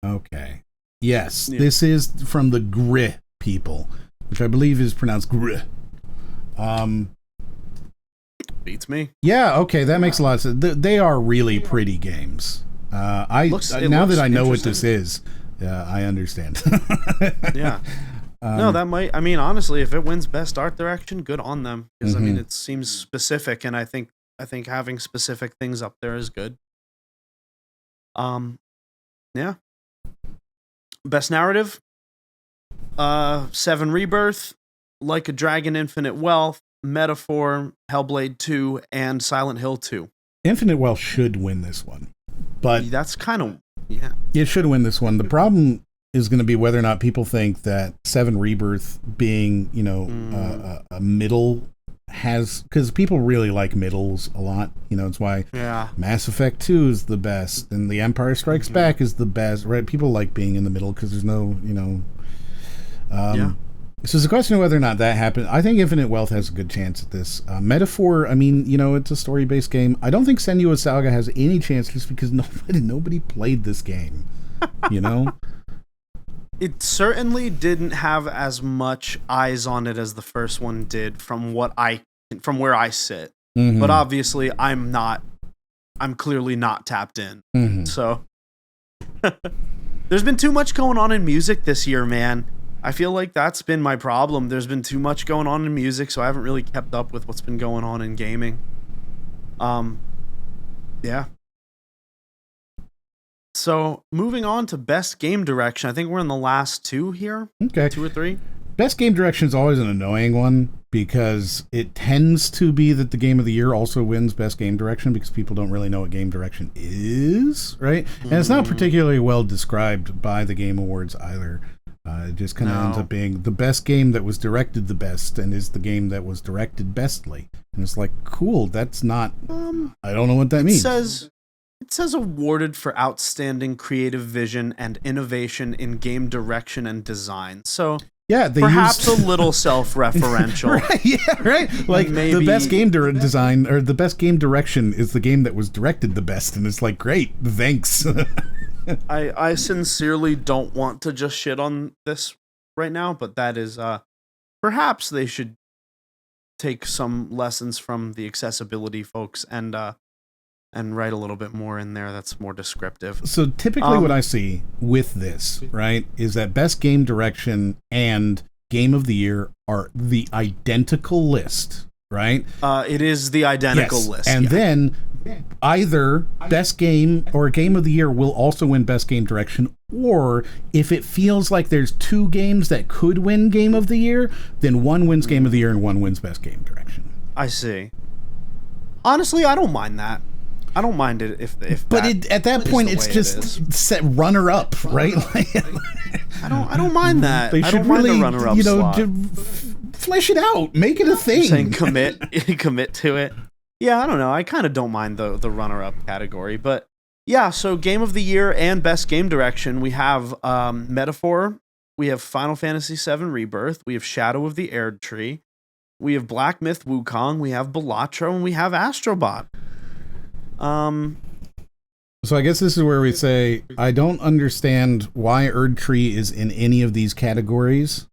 Okay. Yes, yeah. This is from the Grit people, which I believe is pronounced Grit. Beats me. Yeah, okay, that makes a lot of sense. They are really pretty games. Now that I know what this is, I understand. Yeah. No, that might. I mean, honestly, if it wins Best Art Direction, good on them. Because I mean, it seems specific, and I think having specific things up there is good. Yeah. Best Narrative. 7 Rebirth, Like a Dragon, Infinite Wealth, Metaphor, Hellblade 2, and Silent Hill 2. Infinite Wealth should win this one, but that's kind of it should win this one. The problem is going to be whether or not people think that 7 Rebirth being, a middle because people really like middles a lot. It's why Mass Effect 2 is the best and The Empire Strikes Back is the best, right? People like being in the middle because there's no, So it's a question of whether or not that happened. I think Infinite Wealth has a good chance at this. Metaphor, I mean, it's a story-based game. I don't think Senua's Saga has any chance just because nobody played this game, It certainly didn't have as much eyes on it as the first one did from where I sit. Mm-hmm. But obviously I'm clearly not tapped in. Mm-hmm. So there's been too much going on in music this year, man. I feel like that's been my problem. There's been too much going on in music, so I haven't really kept up with what's been going on in gaming. Yeah. So, moving on to Best Game Direction. I think we're in the last 2 here. Okay. 2 or 3. Best Game Direction is always an annoying one because it tends to be that the Game of the Year also wins Best Game Direction because people don't really know what Game Direction is, right? And it's not particularly well described by the Game Awards either. It just kind of ends up being the best game that was directed the best and is the game that was directed bestly. And it's like, cool, that's not... I don't know what that means. It says awarded for outstanding creative vision and innovation in game direction and design. So yeah, perhaps a little self-referential. Right, yeah, right. Like maybe the best game design or the best game direction is the game that was directed the best, and it's like, great, thanks. I sincerely don't want to just shit on this right now, but that is perhaps they should take some lessons from the accessibility folks and write a little bit more in there that's more descriptive. So typically what I see with this, right, is that Best Game Direction and Game of the Year are the identical list, right? It is the identical list. And then either Best Game or Game of the Year will also win Best Game Direction, or if it feels like there's 2 games that could win Game of the Year, then one wins Game of the Year and one wins Best Game Direction. I see. Honestly, I don't mind that. I don't mind it if but at that point it's just set runner up, right? I don't mind that. They should really, runner up flesh it out, make it a thing. Saying commit to it. Yeah, I don't know. I kind of don't mind the runner up category, but yeah. So Game of the Year and Best Game Direction, we have Metaphor, we have Final Fantasy VII Rebirth, we have Shadow of the Erdtree, we have Black Myth Wukong, we have Balatro, and we have Astrobot. So I guess this is where we say, I don't understand why Erdtree is in any of these categories.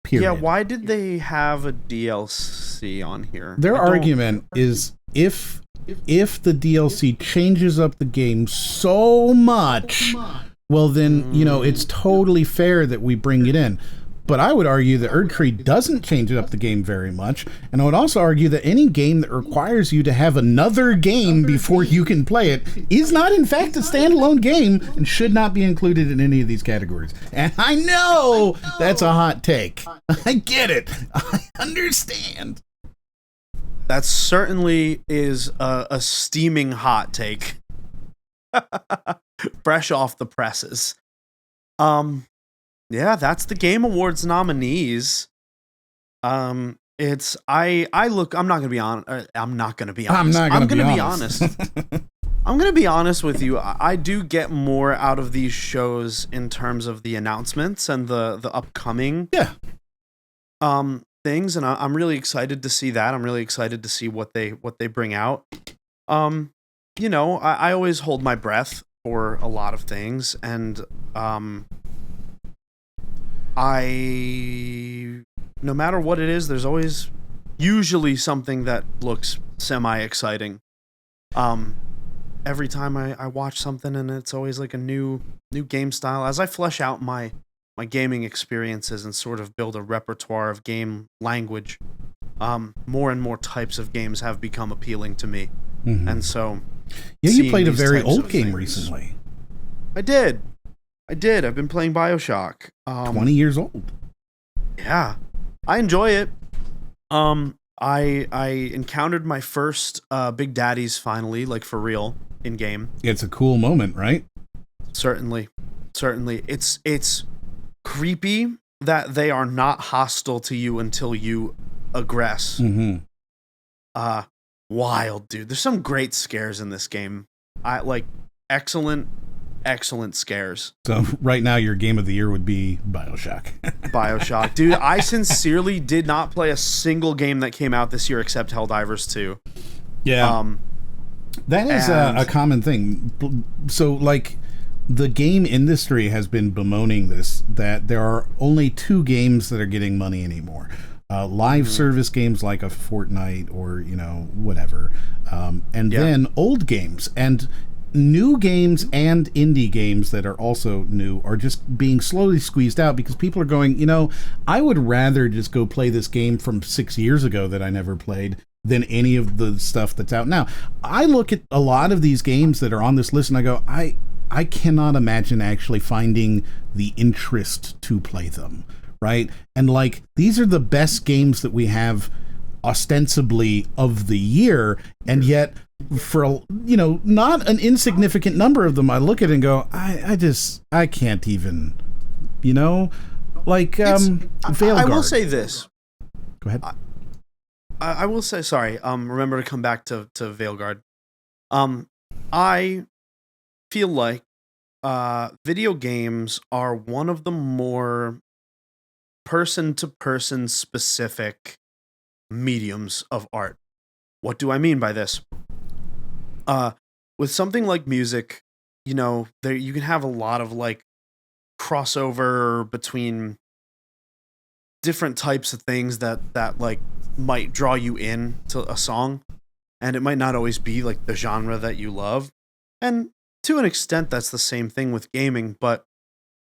Period. Yeah, why did they have a DLC on here? Their argument is if the DLC changes up the game so much, well then, it's totally fair that we bring it in. But I would argue that Erdtree doesn't change up the game very much, and I would also argue that any game that requires you to have another game before you can play it is not in fact a standalone game and should not be included in any of these categories. And I know that's a hot take. I get it. I understand. That certainly is a steaming hot take. Fresh off the presses. Yeah, that's the Game Awards nominees. It's I'm not gonna be honest. I'm gonna be honest. I'm gonna be honest with you. I do get more out of these shows in terms of the announcements and the upcoming things, and I'm really excited to see that. I'm really excited to see what they bring out. You know, I always hold my breath for a lot of things, and no matter what it is, there's always usually something that looks semi-exciting. Every time I watch something, and it's always like a new game style. As I flesh out my gaming experiences and sort of build a repertoire of game language, more and more types of games have become appealing to me. Mm-hmm. And so... Yeah, you played a very old game recently. I did. I've been playing BioShock. 20 years old. Yeah. I enjoy it. I encountered my first Big Daddies finally, like for real, in game. It's a cool moment, right? Certainly. It's creepy that they are not hostile to you until you aggress. Mm-hmm. Wild, dude. There's some great scares in this game. I like excellent scares. So right now your game of the year would be BioShock. BioShock. Dude, I sincerely did not play a single game that came out this year except Helldivers 2. Yeah. That is a common thing. So like the game industry has been bemoaning this, that there are only 2 games that are getting money anymore. Live service games like a Fortnite or, you know, whatever. Then old games. And new games and indie games that are also new are just being slowly squeezed out because people are going, you know, I would rather just go play this game from 6 years ago that I never played than any of the stuff that's out now. I look at a lot of these games that are on this list and I go, I cannot imagine actually finding the interest to play them. Right? And like, these are the best games that we have ostensibly of the year. And yet for, you know, not an insignificant number of them, I look at it and go, I can't even, you know, like, Veilguard. I will say this. Go ahead. I will say, sorry. Remember to come back to Veilguard. I feel like, video games are one of the more person-to-person specific mediums of art. What do I mean by this? With something like music, you know, there you can have a lot of like crossover between different types of things that like might draw you in to a song, and it might not always be like the genre that you love. And to an extent, that's the same thing with gaming, but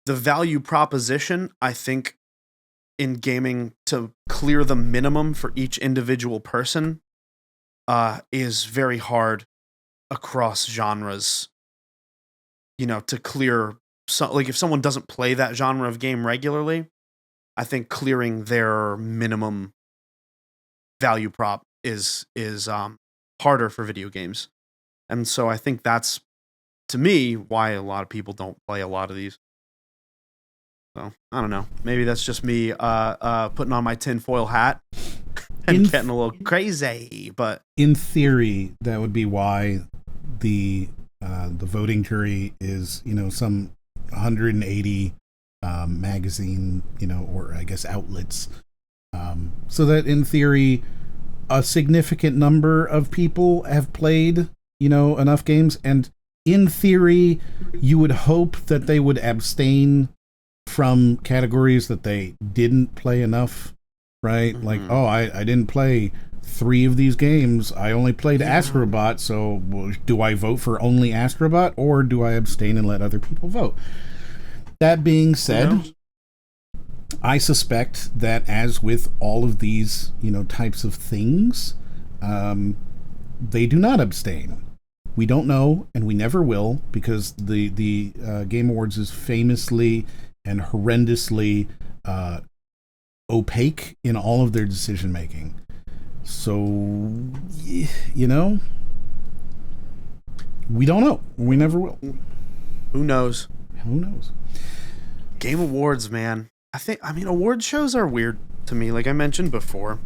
the value proposition, I think, in gaming to clear the minimum for each individual person is very hard across genres. You know, to clear, like if someone doesn't play that genre of game regularly, I think clearing their minimum value prop is harder for video games. And so I think that's, to me, why a lot of people don't play a lot of these. So, I don't know. Maybe that's just me putting on my tinfoil hat and getting a little crazy. But in theory, that would be why the voting jury is, you know, some 180 magazine, you know, or I guess outlets. So that in theory, a significant number of people have played, you know, enough games. And in theory, you would hope that they would abstain from categories that they didn't play enough, right? Mm-hmm. Like, oh, I didn't play 3 of these games. I only played Astrobot, so do I vote for only Astrobot, or do I abstain and let other people vote? That being said, I suspect that, as with all of these, types of things, they do not abstain. We don't know, and we never will, because the Game Awards is famously and horrendously opaque in all of their decision making. So, we don't know. We never will. Who knows? Who knows? Game Awards, man. Award shows are weird to me, like I mentioned before.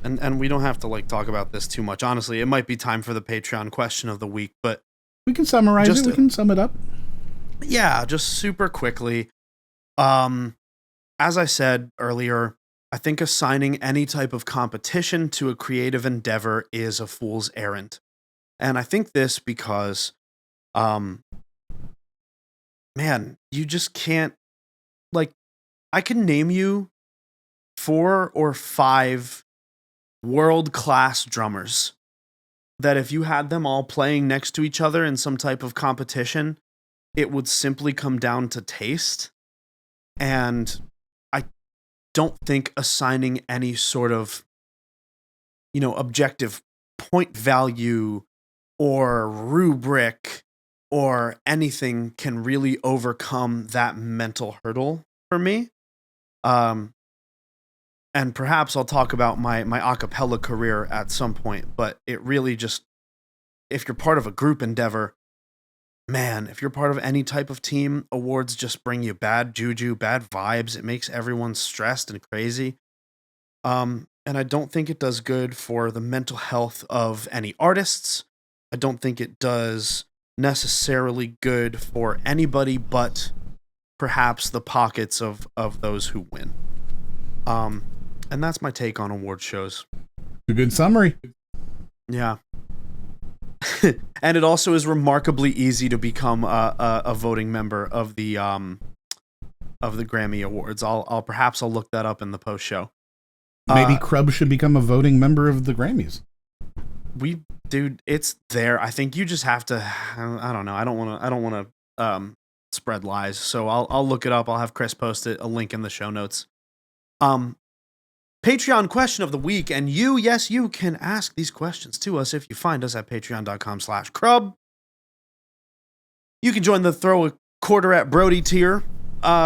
And we don't have to talk about this too much. Honestly, it might be time for the Patreon question of the week, but we can summarize it. We can sum it up. Yeah, just super quickly. As I said earlier, I think assigning any type of competition to a creative endeavor is a fool's errand. And I think this because, man, you just can't, I can name you 4 or 5 world-class drummers that if you had them all playing next to each other in some type of competition, it would simply come down to taste. And I don't think assigning any sort of, objective point value or rubric or anything can really overcome that mental hurdle for me. And perhaps I'll talk about my a cappella career at some point, but it really just, if you're part of a group endeavor, man, if you're part of any type of team, awards just bring you bad juju, bad vibes. It makes everyone stressed and crazy. And I don't think it does good for the mental health of any artists. I don't think it does necessarily good for anybody but perhaps the pockets of those who win. And that's my take on award shows. A good summary. Yeah. And it also is remarkably easy to become a voting member of the Grammy Awards. I'll look that up in the post show. Maybe Crub should become a voting member of the Grammys. Dude, it's there. I think you just have to. I don't know. I don't want to spread lies. So I'll look it up. I'll have Chris post it, a link in the show notes. Patreon question of the week, and you can ask these questions to us if you find us at patreon.com/Crub. You can join the Throw a Quarter at Brody tier,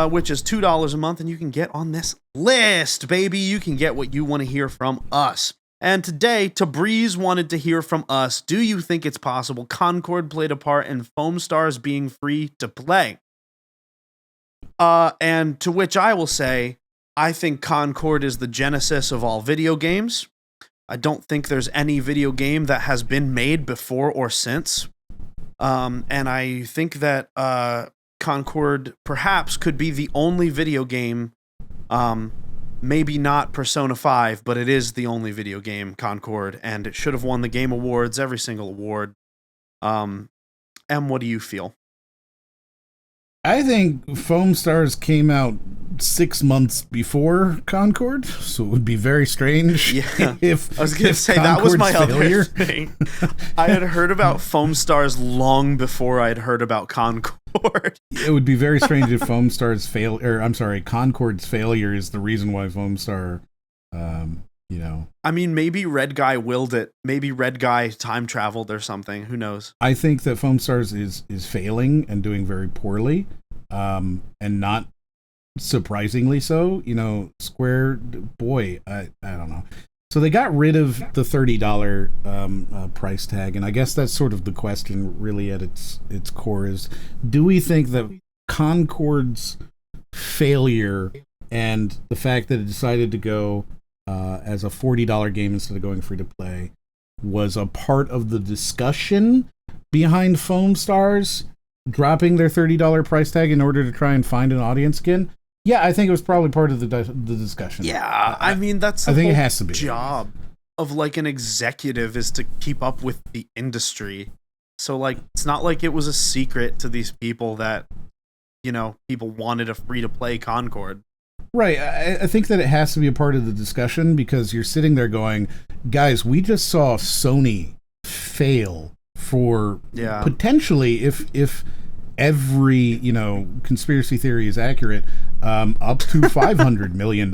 which is $2 a month, and you can get on this list, baby. You can get what you want to hear from us. And today, Tabreez wanted to hear from us. Do you think it's possible Concord played a part in Foam Stars being free to play? And to which I will say, I think Concord is the genesis of all video games. I don't think there's any video game that has been made before or since. And I think that Concord perhaps could be the only video game, maybe not Persona 5, but it is the only video game, Concord, and it should have won the Game Awards, every single award. Em, what do you feel? I think Foam Stars came out 6 months before Concord, so it would be very strange. Yeah, if I was going to say that was my other thing. I had heard about Foam Stars long before I'd heard about Concord. It would be very strange if Concord's failure is the reason why Foam Star, I mean, maybe Red Guy willed it. Maybe Red Guy time traveled or something. Who knows? I think that Foam Stars is failing and doing very poorly, and not surprisingly so. Square, boy, I don't know. So they got rid of the $30 price tag, and I guess that's sort of the question really at its core is, do we think that Concord's failure and the fact that it decided to go as a $40 game instead of going free to play was a part of the discussion behind Foam Stars dropping their $30 price tag in order to try and find an audience again? Yeah, I think it was probably part of the discussion. Yeah, I mean, that's I think it has to be job of an executive is to keep up with the industry. So it's not like it was a secret to these people that people wanted a free to play Concord. Right. I think that it has to be a part of the discussion because you're sitting there going, guys, we just saw Sony fail for potentially, if every, conspiracy theory is accurate, up to $500 million,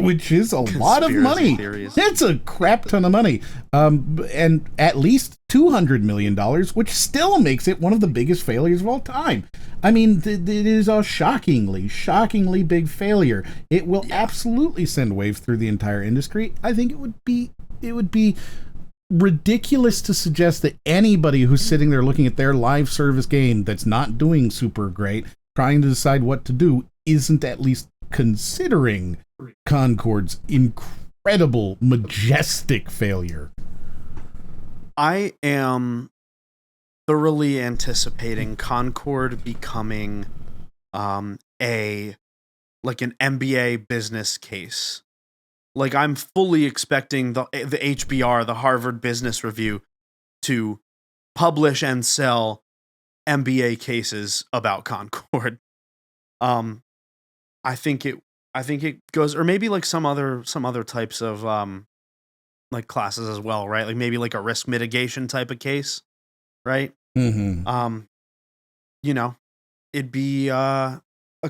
which is a lot of money. Theories. It's a crap ton of money. And at least $200 million, which still makes it one of the biggest failures of all time. I mean, it is a shockingly big failure. It will absolutely send waves through the entire industry. I think it would be ridiculous to suggest that anybody who's sitting there looking at their live service game that's not doing super great, trying to decide what to do, isn't at least considering Concord's incredible, majestic failure. I am thoroughly anticipating Concord becoming an MBA business case. Like, I'm fully expecting the HBR, the Harvard Business Review, to publish and sell MBA cases about Concord. I think it goes, or maybe like some other types of like classes as well, right? Like maybe like a risk mitigation type of case, right? Mm-hmm. You know, it'd be a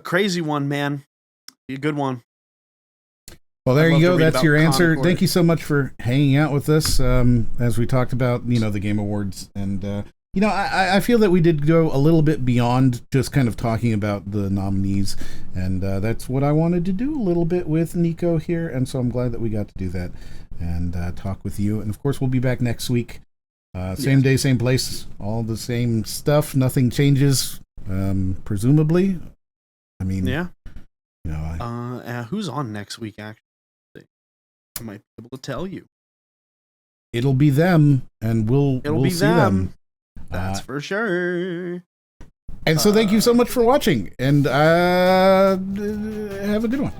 crazy one, man. Be a good one. Well, there I'd you love to go. read That's about your answer. Concord. Thank you so much for hanging out with us as we talked about, the Game Awards. And, I feel that we did go a little bit beyond just kind of talking about the nominees. And that's what I wanted to do a little bit with Nicco here. And so I'm glad that we got to do that and talk with you. And, of course, we'll be back next week. Same day, same place, all the same stuff. Nothing changes, presumably. I mean, Yeah. Who's Who's on next week, actually? I might be able to tell you. It'll be them, and we'll see them. That's for sure. And so thank you so much for watching, and have a good one.